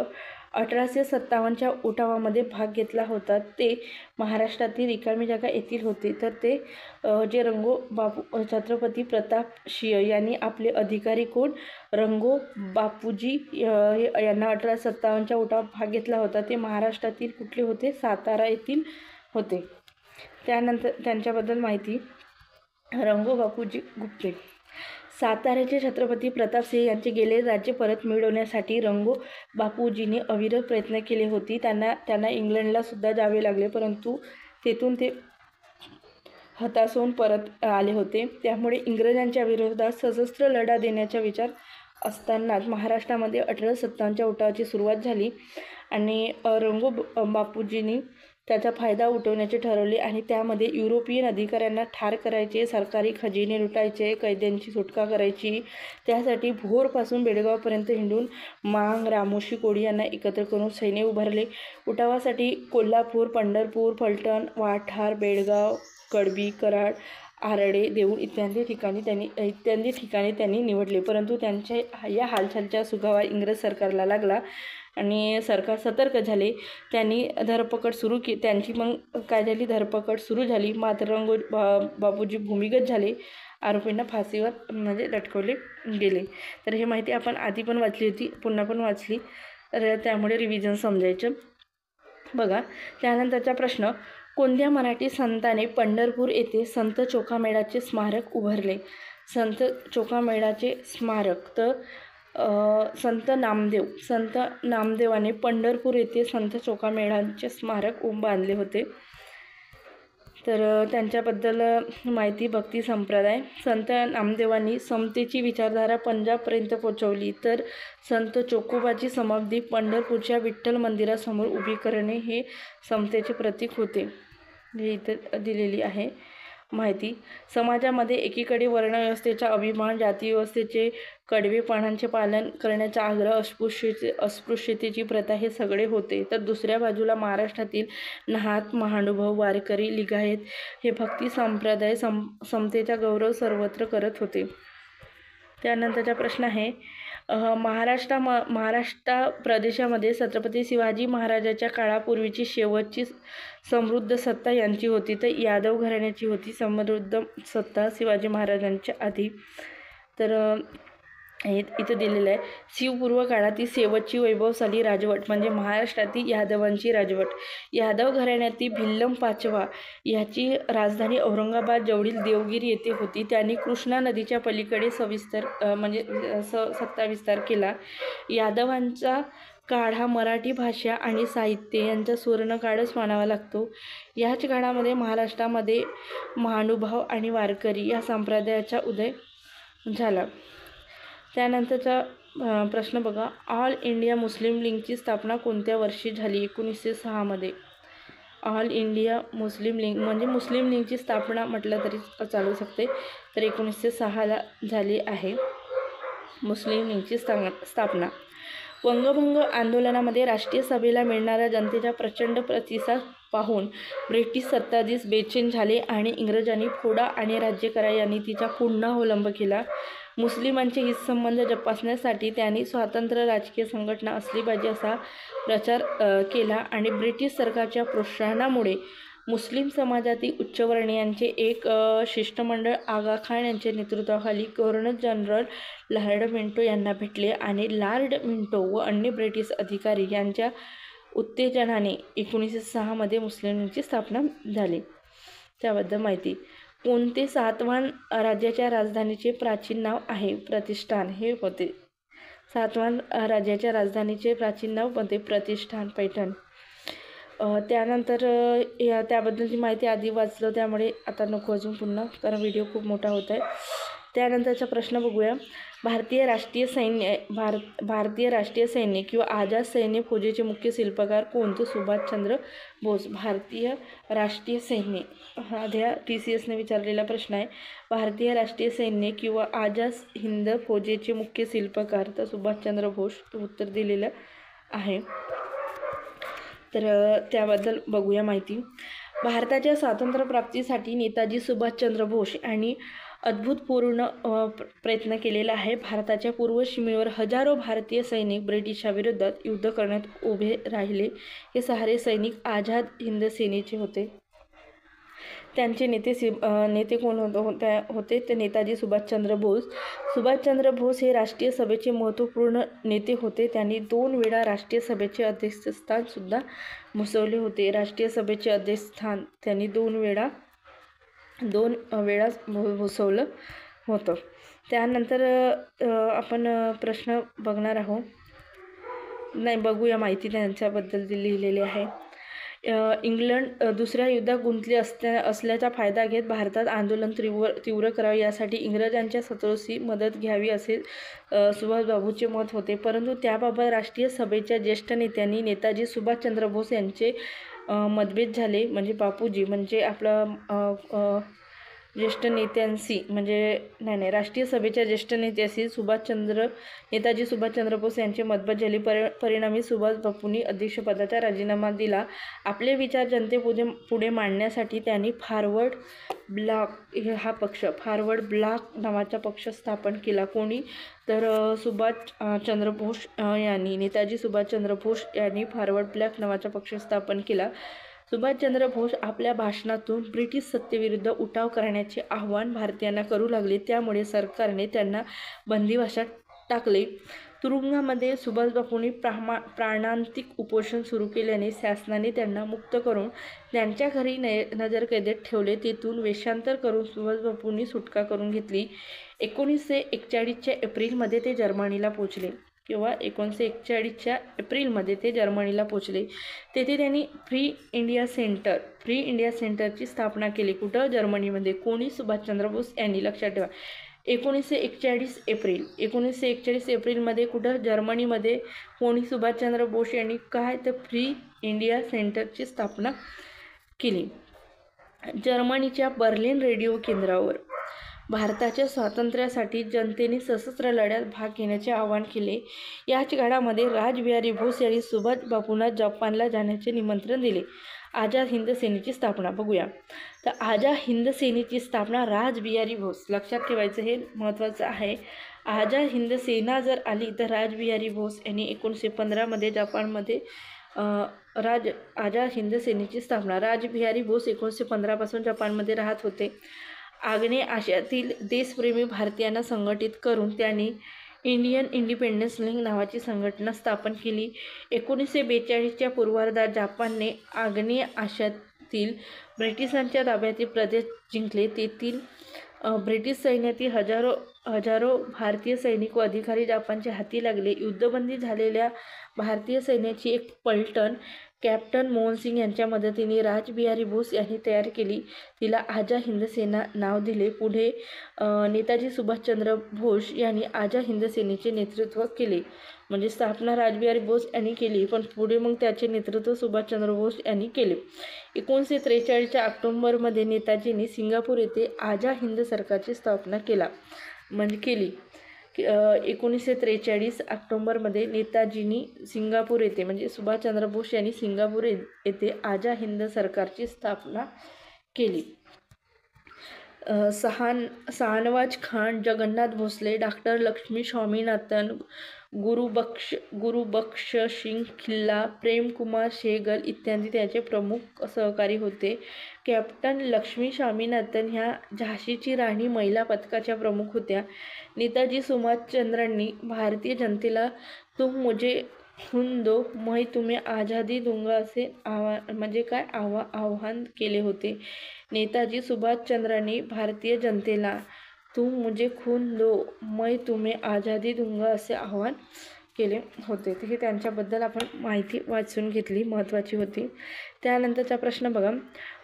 1857च्या उठावामध्ये भाग घेतला होता. ते महाराष्ट्रातील रिकामी जागा येथील होते. तर ते जे छत्रपती प्रतापसिंह यांनी आपले अधिकारी कोण? रंगो बापूजी यांना 1857च्या उठावात भाग घेतला होता. ते महाराष्ट्रातील कुठले होते? सातारा येथील होते. त्यानंतर त्यांच्याबद्दल माहिती. रंगो बापूजी गुप्ते. साताऱ्याचे छत्रपती प्रतापसिंह यांचे गेले राज्य परत मिळवण्यासाठी रंगो बापूजींनी अविरत प्रयत्न केले होते. त्यांना इंग्लंडला सुद्धा जावे लागले, परंतु तेथून ते हताश होऊन परत आले होते. त्यामुळे इंग्रजांच्या विरोधात सशस्त्र लढा देण्याचा विचार असतानाच महाराष्ट्रामध्ये 1857च्या उठावाची सुरुवात झाली आणि रंगो बापूजींनी त्याचा फायदा उठवण्याचे ठरवले आणि त्यामध्ये युरोपियन अधिकाऱ्यांना ठार करायचे, सरकारी खजिने लुटायचे, कैद्यांची सुटका करायची. त्यासाठी भोरपासून बेळगावपर्यंत हिंडून मांग, रामोशी कोळी यांना एकत्र करून सैन्य उभारले. उठावासाठी कोल्हापूर, पंढरपूर, फलटण, वाठार, बेळगाव, कडबी, कराड, आरडे, देऊळ इत्यादी ठिकाणी त्यांनी निवडले. परंतु त्यांच्या या हालचालचा सुगावा इंग्रज सरकारला लागला आणि सरकार सतर्क झाले. त्यांनी धरपकड सुरू केली. त्यांची मग काय झाली? धरपकड सुरू झाली. मात्र रंगो बापूजी भूमिगत झाले. आरोपींना फाशीवर म्हणजे लटकवले गेले. तर ही माहिती आपण आधी पण वाचली होती, पुन्हा पण वाचली, तर त्यामुळे रिव्हिजन समजायचं. बघा, त्यानंतरचा प्रश्न. कोणत्या मराठी संताने पंढरपूर येथे संत चोखामेळाचे स्मारक उभारले? संत चोखामेळाचे स्मारक तर संत नामदेवाने पंढरपूर येथे संत चोखामेळाचे स्मारक बांधले होते. तर त्यांच्याबद्दल माहिती. भक्ती संप्रदाय. संत नामदेवांनी समतेची विचारधारा पंजाबपर्यंत पोहोचवली. तर संत चोखोबाची समाधी पंढरपूरच्या विठ्ठल मंदिरासमोर उभी करणे हे समतेचे प्रतीक होते. हे इथं दिलेली आहे माहिती. समाजामध्ये एकीकडे वर्णव्यवस्थेचा अभिमान, जातीव्यवस्थेचे कडवेपणाचे पालन करण्याचा आग्रह, अस्पृश्यतेची प्रथा हे सगळे होते. तर दुसऱ्या बाजूला महाराष्ट्रातील नाथ, महानुभाव, वारकरी, लिंगायत हे भक्ती संप्रदाय समतेचा गौरव सर्वत्र करत होते. त्यानंतरचा प्रश्न आहे. महाराष्ट्र प्रदेशामध्ये छत्रपती शिवाजी महाराजांच्या काळापूर्वीची शेवटची समृद्ध सत्ता यांची होती. तर यादव घराण्याची होती समृद्ध सत्ता शिवाजी महाराजांच्या आधी. तर इथं दिलेलं आहे. शिवपूर्व काळातील शेवटची वैभवशाली राजवट म्हणजे महाराष्ट्रातील यादवांची राजवट. यादव घराण्यातील भिल्लम पाचवा याची राजधानी औरंगाबाद जवळील देवगिरी येथे होती. त्यांनी कृष्णा नदीच्या पलीकडे सत्ता विस्तार केला. यादवांचा काळ हा मराठी भाषा आणि साहित्य यांचा सुवर्णकाळच मानावा लागतो. याच काळामध्ये महाराष्ट्रामध्ये महानुभाव आणि वारकरी या संप्रदायाचा उदय झाला. त्यानंतरचा प्रश्न बघा. ऑल इंडिया मुस्लिम लीगची स्थापना कोणत्या वर्षी झाली? 1906 मध्ये. ऑल इंडिया मुस्लिम लीग म्हणजे मुस्लिम लीगची स्थापना म्हटलं तरी चालू शकते. तर 1906ला झाली आहे मुस्लिम लीगची स्थापना. वंगभंग आंदोलनामध्ये राष्ट्रीय सभेला मिळणारा जनतेचा प्रचंड प्रतिसाद पाहून ब्रिटिश सत्ताधीश बेचैन झाले आणि इंग्रजांनी फोडा आणि राज्य करा या नीतीचा पुन्हा अवलंब केला. मुस्लिमांचे हितसंबंध जपासण्यासाठी त्यांनी स्वतंत्र राजकीय संघटना असली पाहिजे असा प्रचार केला आणि ब्रिटिश सरकारच्या प्रोत्साहनामुळे मुस्लिम समाजातील उच्चवर्णीयांचे एक शिष्टमंडळ आगा खान यांच्या नेतृत्वाखाली गव्हर्नर जनरल लॉर्ड मिंटो यांना भेटले आणि लॉर्ड मिंटो व अन्य ब्रिटिश अधिकारी यांच्या उत्तेजनाने 1906 मध्ये मुस्लिमांची स्थापना झाली. त्याबद्दल माहिती. कोणते सातवाहन राज्याच्या राजधानीचे प्राचीन नाव आहे? प्रतिष्ठान हे होते. सातवाहन राज्याच्या राजधानीचे प्राचीन नाव होते प्रतिष्ठान, पैठण. त्यानंतर त्याबद्दलची माहिती आधी वाचलं, त्यामुळे आता नको अजून पुन्हा, कारण व्हिडिओ खूप मोठा होत आहे. त्यानंतरचा प्रश्न बघूया. भारतीय राष्ट्रीय सैन्य किंवा आझाद सैन्य फौजेचे मुख्य शिल्पकार कोणते? सुभाषचंद्र बोस. भारतीय राष्ट्रीय सैन्य हा TCSने विचारलेला प्रश्न आहे. भारतीय राष्ट्रीय सैन्य किंवा आझाद हिंद फौजेचे मुख्य शिल्पकार तर सुभाषचंद्र बोस उत्तर दिलेलं आहे. तर त्याबद्दल बघूया माहिती. भारताच्या स्वातंत्र्यप्राप्तीसाठी नेताजी सुभाषचंद्र बोस यांनी अभूतपूर्व प्रयत्न केलेला आहे. भारताच्या पूर्व सीमेवर हजारो भारतीय सैनिक ब्रिटिशांविरोधात युद्ध करण्यात उभे राहिले. हे सारे सैनिक आझाद हिंद सेनेचे होते. त्यांचे नेते कोण होते ते नेताजी सुभाषचंद्र बोस. सुभाषचंद्र बोस हे राष्ट्रीय सभेचे महत्त्वपूर्ण नेते होते. त्यांनी 2 वेळा राष्ट्रीय सभेचे अध्यक्षस्थान सुद्धा भूषवले होते. राष्ट्रीय सभेचे अध्यक्षस्थान त्यांनी 2 वेळा भूषवलं होतं. त्यानंतर आपण प्रश्न बघणार आहोत. बघूया माहिती त्यांच्याबद्दल लिहिलेली आहे. इंग्लंड दुसऱ्या युद्धात गुंतले असल्याचा फायदा घेत भारतात आंदोलन तीव्र करावे यासाठी इंग्रजांच्या शत्रूंची मदत घ्यावी असे सुभाषबाबूंचे मत होते. परंतु त्याबाबत राष्ट्रीय सभेच्या ज्येष्ठ नेत्यांनी नेताजी सुभाषचंद्र बोस यांचे मतभेद झाले. म्हणजे बापूजी म्हणजे आपलं ज्येष्ठ नेत्यांशी म्हणजे राष्ट्रीय सभेच्या ज्येष्ठ नेत्याशी नेताजी सुभाषचंद्र बोस यांचे मतभेद झाले. परिणामी सुभाषबाबूंनी अध्यक्षपदाचा राजीनामा दिला. आपले विचार जनतेपुढे मांडण्यासाठी त्यांनी फॉरवर्ड ब्लॉक नावाचा पक्ष स्थापन केला. कोणी? तर सुभाषचंद्र बोस यांनी, नेताजी सुभाषचंद्र बोस यांनी फॉरवर्ड ब्लॉक नावाचा पक्ष स्थापन केला. सुभाषचंद्र बोस आपल्या भाषणातून ब्रिटिश सत्तेविरुद्ध उठाव करण्याचे आवाहन भारतीयांना करू लागले. त्यामुळे सरकारने त्यांना बंदिवासात टाकले. तुरुंगामध्ये सुभाषबाबूंनी प्राणांतिक उपोषण सुरू केल्याने शासनाने त्यांना मुक्त करून त्यांच्या घरी नजरकैदेत ठेवले. तेथून वेषांतर करून सुभाषबाबूंनी सुटका करून घेतली. 1941च्या एप्रिलमध्ये ते जर्मनीला पोहोचले. 1941च्या एप्रिलमध्ये ते जर्मनीला पोहोचले. तेथे त्यांनी फ्री इंडिया सेंटरची स्थापना केली. कुठं? जर्मनीमध्ये. कोणी? सुभाषचंद्र बोस यांनी. लक्षात ठेवा. 1941 एप्रिलमध्ये कुठं? जर्मनीमध्ये. कोणी? सुभाषचंद्र बोस यांनी काय तर फ्री इंडिया सेंटरची स्थापना केली. जर्मनीच्या बर्लिन रेडिओ केंद्रावर भारताच्या स्वातंत्र्यासाठी जनतेने सशस्त्र लढ्यात भाग घेण्याचे आवाहन केले. याच काळामध्ये रासबिहारी बोस यांनी सुभाषबाबूंना जपानला जाण्याचे निमंत्रण दिले. आझाद हिंद सेनेची स्थापना बघूया. तर आझाद हिंद सेनेची स्थापना रासबिहारी बोस. लक्षात ठेवायचं, हे महत्त्वाचं आहे. आझाद हिंद सेना जर आली तर रासबिहारी बोस यांनी 1915 जपानमध्ये आझाद हिंद सेनेची स्थापना. रासबिहारी बोस 1915 पासून जपानमध्ये राहत होते. आग्नेय आशियातील देशप्रेमी भारतीयांना संघटित करून त्यांनी इंडियन इंडिपेंडन्स लीग नावाची संघटना स्थापन केली. 1942च्या पूर्वार्धात जपानने आग्नेय आशियातील ब्रिटिशांच्या ताब्यातील प्रदेश जिंकले. तेथील ब्रिटिश सैन्यातील हजारो भारतीय सैनिक व अधिकारी जपानच्या हाती लागले. युद्धबंदी झालेल्या भारतीय सैन्याची एक पलटण कॅप्टन मोहनसिंग यांच्या मदतीने रासबिहारी बोस यांनी तयार केली. तिला आझाद हिंद सेना नाव दिले. पुढे नेताजी सुभाषचंद्र बोस यांनी आझाद हिंद सेनेचे नेतृत्व केले. म्हणजे स्थापना रासबिहारी बोस यांनी केली, पण पुढे मग त्याचे नेतृत्व सुभाषचंद्र बोस यांनी केले. 1943च्या ऑक्टोबरमध्ये नेताजींनी सिंगापूर येथे आझाद हिंद सरकारची स्थापना केली. 1943 ऑक्टोबरमध्ये नेताजींनी सिंगापूर येथे म्हणजे सुभाषचंद्र बोस यांनी सिंगापूर येथे आझाद हिंद सरकारची स्थापना केली. शाहनवाज खान, जगन्नाथ भोसले, डॉक्टर लक्ष्मी स्वामीनाथन, गुरुबख्श सिंग खिल्ला, प्रेमकुमार शेगल इत्यादी त्याचे प्रमुख सहकारी होते. कॅप्टन लक्ष्मी स्वामीनाथन ह्या झाशीची राणी महिला पथकाच्या प्रमुख होत्या. नेताजी सुभाषचंद्रांनी भारतीय जनतेला तुम मुझे खून दो मैं तुम्हें आझादी दूंगा असे आवाहन केले होते. नेताजी सुभाषचंद्रांनी भारतीय जनतेला तुम मुझे खून दो मैं तुम्हें आझादी दूंगा असे आवाहन केले होते. हे त्यांच्याबद्दल आपण माहिती वाचून घेतली, महत्त्वाची होती. त्यानंतरचा प्रश्न बघा.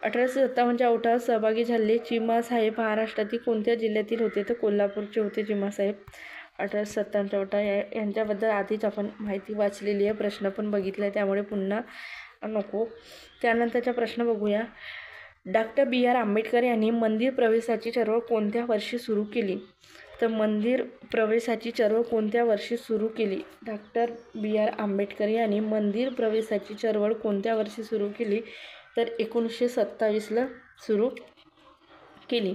1857च्या उठावात सहभागी झालेले चिमासाहेब महाराष्ट्रातील कोणत्या जिल्ह्यातील होते? तर कोल्हापूरचे होते चिमासाहेब. 1857च्या उठाव यांच्याबद्दल आधीच आपण माहिती वाचलेली आहे, प्रश्न पण बघितला आहे, त्यामुळे पुन्हा नको. त्यानंतरचा प्रश्न बघूया. Doctor B R. आंबेडकर यांनी मंदिर प्रवेशाची चळवळ कोणत्या वर्षी सुरू केली? तर मंदिर प्रवेशाची चळवळ कोणत्या वर्षी सुरू केली? Doctor B R. आंबेडकर यांनी मंदिर प्रवेशाची चळवळ कोणत्या वर्षी सुरू केली? तर 1927ला सुरू केली.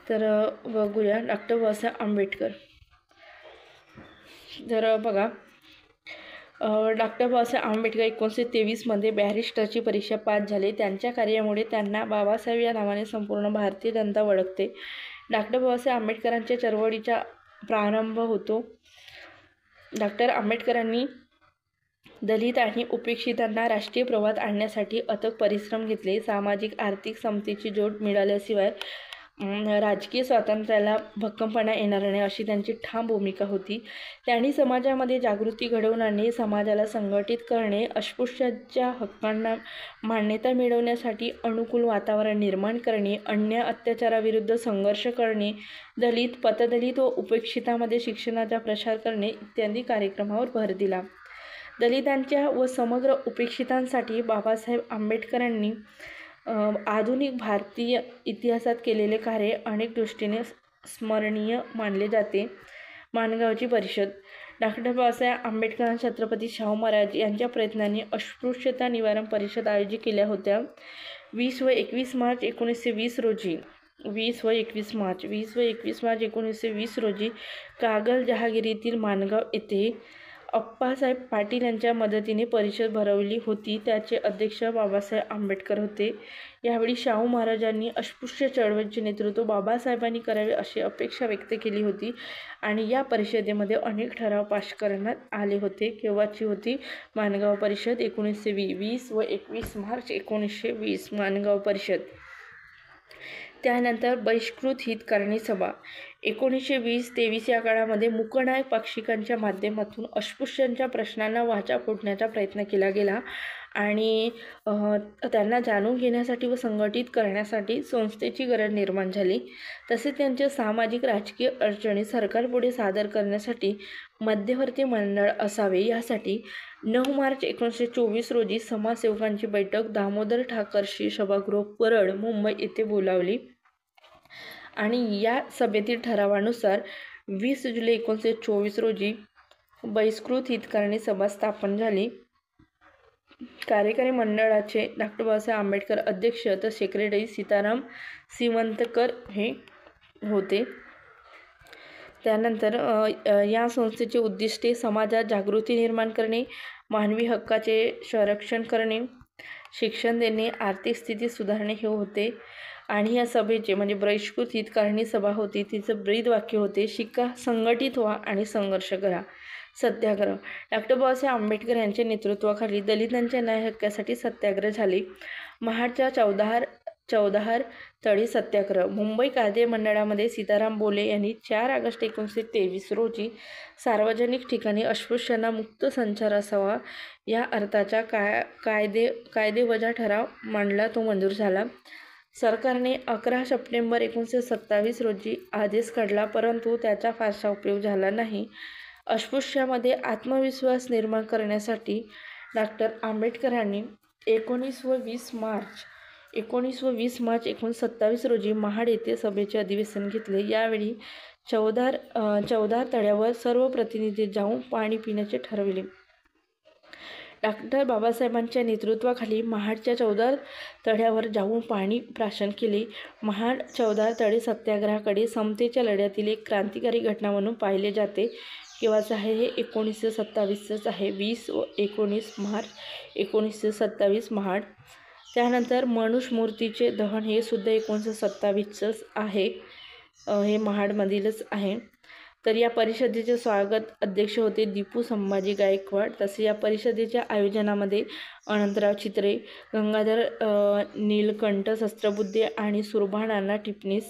तर बघूया डॉक्टर बाबासाहेब आंबेडकर. तर बघा, डॉक्टर बाबासाहेब आंबेडकर 1923मध्ये बॅरिस्टरची परीक्षा पास झाले. त्यांच्या कार्यामुळे त्यांना बाबासाहेब या नावाने संपूर्ण भारतीय जनता ओळखते. डॉक्टर बाबासाहेब आंबेडकरांच्या चळवळीचा प्रारंभ होतो. डॉक्टर आंबेडकरांनी दलित आणि उपेक्षितांना राष्ट्रीय प्रवाहात आणण्यासाठी अथक परिश्रम घेतले. सामाजिक आर्थिक समतेची जोड मिळाल्याशिवाय राजकीय स्वातंत्र्याला भक्कमपणा येणार नाही अशी त्यांची ठाम भूमिका होती. त्यांनी समाजामध्ये जागृती घडवून आणणे, समाजाला संघटित करणे, अस्पृश्यांच्या हक्कांना मान्यता मिळवण्यासाठी अनुकूल वातावरण निर्माण करणे, अन्याय अत्याचाराविरुद्ध संघर्ष करणे, दलित, पतदलित व उपेक्षितांमध्ये शिक्षणाचा प्रसार करणे इत्यादी कार्यक्रमावर भर दिला. दलितांच्या व समग्र उपेक्षितांसाठी बाबासाहेब आंबेडकरांनी आधुनिक भारतीय इतिहासात केलेले कार्य अनेक दृष्टीने स्मरणीय मानले जाते. माणगावची परिषद. डॉक्टर बाबासाहेब आंबेडकर छत्रपती शाहू महाराज यांच्या प्रयत्नांनी अस्पृश्यता निवारण परिषद आयोजित केल्या होत्या. 20 व 21 मार्च 1920 रोजी 20 व 21 मार्च 1920 रोजी कागल जहागिरीतील माणगाव येथे अप्पासाहेब पाटील यांच्या मदतीने परिषद भरवली होती. त्याचे अध्यक्ष बाबासाहेब आंबेडकर होते. यावेळी शाहू महाराजांनी अस्पृश्य चळवळीचे नेतृत्व बाबासाहेबांनी करावे अशी अपेक्षा व्यक्त केली होती आणि या परिषदेमध्ये अनेक ठराव पास करण्यात आले होते. केव्हाची होती? माणगाव परिषद 1920. 20 व 21 मार्च 1920 माणगाव परिषद. त्यानंतर बहिष्कृत हितकारणी सभा. 1920-23 या काळामध्ये मूकनायक पाक्षिकांच्या माध्यमातून अस्पृश्यांच्या प्रश्नांना वाचा फोडण्याचा प्रयत्न केला गेला आणि त्यांना जाणून घेण्यासाठी व संघटित करण्यासाठी संस्थेची गरज निर्माण झाली. तसेच त्यांच्या सामाजिक राजकीय अडचणी सरकारपुढे सादर करण्यासाठी मध्यवर्ती मंडळ असावे यासाठी 9 मार्च 1924 रोजी समाजसेवकांची बैठक दामोदर ठाकरसी सभागृह परळ मुंबई येथे बोलावली आणि या सभेतील ठरावानुसार 20 जुलै 1924 रोजी बहिष्कृत हितकारणी सभा स्थापन झाली. कार्यकारी मंडळाचे डॉक्टर बाबासाहेब आंबेडकर अध्यक्ष तर सेक्रेटरी सीताराम सिवंतकर हे होते. त्यानंतर या संस्थेचे उद्दिष्टे समाजात जागृती निर्माण करणे, मानवी हक्काचे संरक्षण करणे, शिक्षण देणे, आर्थिक स्थिती सुधारणे हे होते. आणि या सभेचे म्हणजे बहिष्कृत हितकारणी सभा होती, तिचं ब्रीद वाक्य होते शिका, संघटित व्हा आणि संघर्ष करा. सत्याग्रह. डॉक्टर बाबासाहेब आंबेडकर यांच्या नेतृत्वाखाली दलितांच्या न्याय हक्कासाठी सत्याग्रह झाले. महाडच्या चौदार तळी सत्याग्रह. मुंबई कायदे मंडळामध्ये सीताराम बोले यांनी 4 ऑगस्ट 1923 रोजी सार्वजनिक ठिकाणी अस्पृश्यांना मुक्त संचार असावा या अर्थाचा कायदेवजा ठराव मांडला, तो मंजूर झाला. सरकारने 11 सप्टेंबर 1927 रोजी आदेश काढला, परंतु त्याचा फारसा उपयोग झाला नाही. अस्पृश्यामध्ये आत्मविश्वास निर्माण करण्यासाठी डॉक्टर आंबेडकरांनी 19 व 20 मार्च 1927 रोजी महाड येथे सभेचे अधिवेशन घेतले. यावेळी चौदार तळ्यावर सर्व प्रतिनिधी जाऊन पाणी पिण्याचे ठरविले. डॉक्टर बाबासाहेबांच्या नेतृत्वाखाली महाडच्या चौदार तळ्यावर जाऊन पाणी प्राशन केले. महाड चौदार तळे सत्याग्रहाकडे समतेच्या लढ्यातील एक क्रांतिकारी घटना म्हणून पाहिले जाते. केव्हाचं आहे हे 1927चंच आहे. 20 व 19 मार्च 1927 महाड. त्यानंतर मनुस्मृतीचे दहन हे सुद्धा 1927चंच आहे. हे महाडमधीलच आहे. तर या परिषदेचे स्वागत अध्यक्ष होते दीपू संभाजी गायकवाड. तसे या परिषदेच्या आयोजनामध्ये अनंतराव चित्रे, गंगाधर नीलकंठ सहस्त्रबुद्धे आणि सुरभा नाना टिपणीस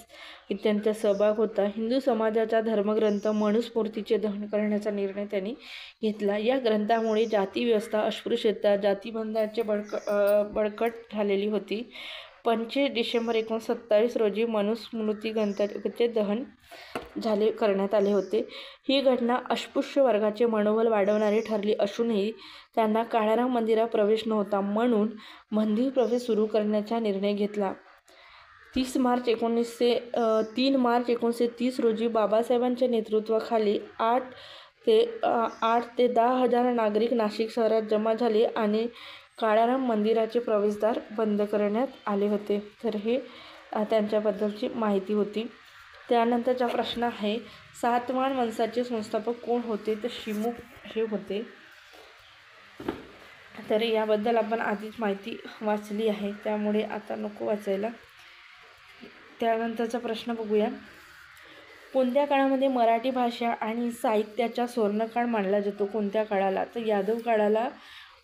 इत्यांचा सहभाग होता. हिंदू समाजाचा धर्मग्रंथ मनुस्मृतीचे दहन करण्याचा निर्णय त्यांनी घेतला. या ग्रंथामुळे जाती व्यवस्था, अस्पृश्यता, जातीबंधाचे बळकट झालेली होती. 25 डिसेंबर 1927 रोजी मनुस्मृती ग्रंथाचे दहन करण्यात आले होते. ही घटना अस्पृश्य वर्गाचे मनोबल वाढवणारी ठरली असूनही त्यांना काळाराम मंदिरात प्रवेश नव्हता, म्हणून मंदिर प्रवेश सुरू करण्याचा निर्णय घेतला. 3 मार्च 1930 रोजी बाबासाहेबांच्या नेतृत्वाखाली 8 ते 10,000 नागरिक नाशिक शहरात जमा झाले आणि काळाराम मंदिराचे प्रवेशद्वार बंद करण्यात आले होते. तर हे त्यांच्याबद्दलची माहिती होती. त्यानंतरचा प्रश्न आहे, सातवाहन वंशाचे संस्थापक कोण होते? तर शिमुख हे होते. तर याबद्दल आपण आधीच माहिती वाचली आहे, त्यामुळे आता नको वाचायला. त्यानंतरचा प्रश्न बघूया. कोणत्या काळामध्ये मराठी भाषा आणि साहित्याचा सुवर्णकाळ मानला जातो? कोणत्या काळाला? तर यादव काळाला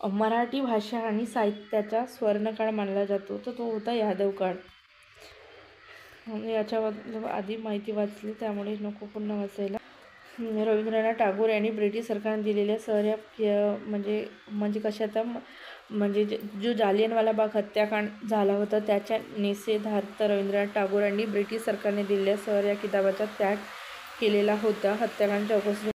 मराठी भाषा आणि साहित्याचा सुवर्णकाळ मानला जातो. तर तो होता यादव काळ. याच्याबद्दल आधी माहिती वाचली, त्यामुळे नको पुन्हा वाचायला. रवींद्रनाथ टागोर यांनी ब्रिटिश सरकारने दिलेल्या सहर्या म्हणजे कशाचा म्हणजे जो जालियनवाला बाग हत्याकांड झाला होता त्याच्या निषेधार्थ रवींद्रनाथ टागोर यांनी ब्रिटिश सरकारने दिलेल्या सहर्या किताबाचा त्याग केलेला होता. हत्याकांडच्या उपस्थितीत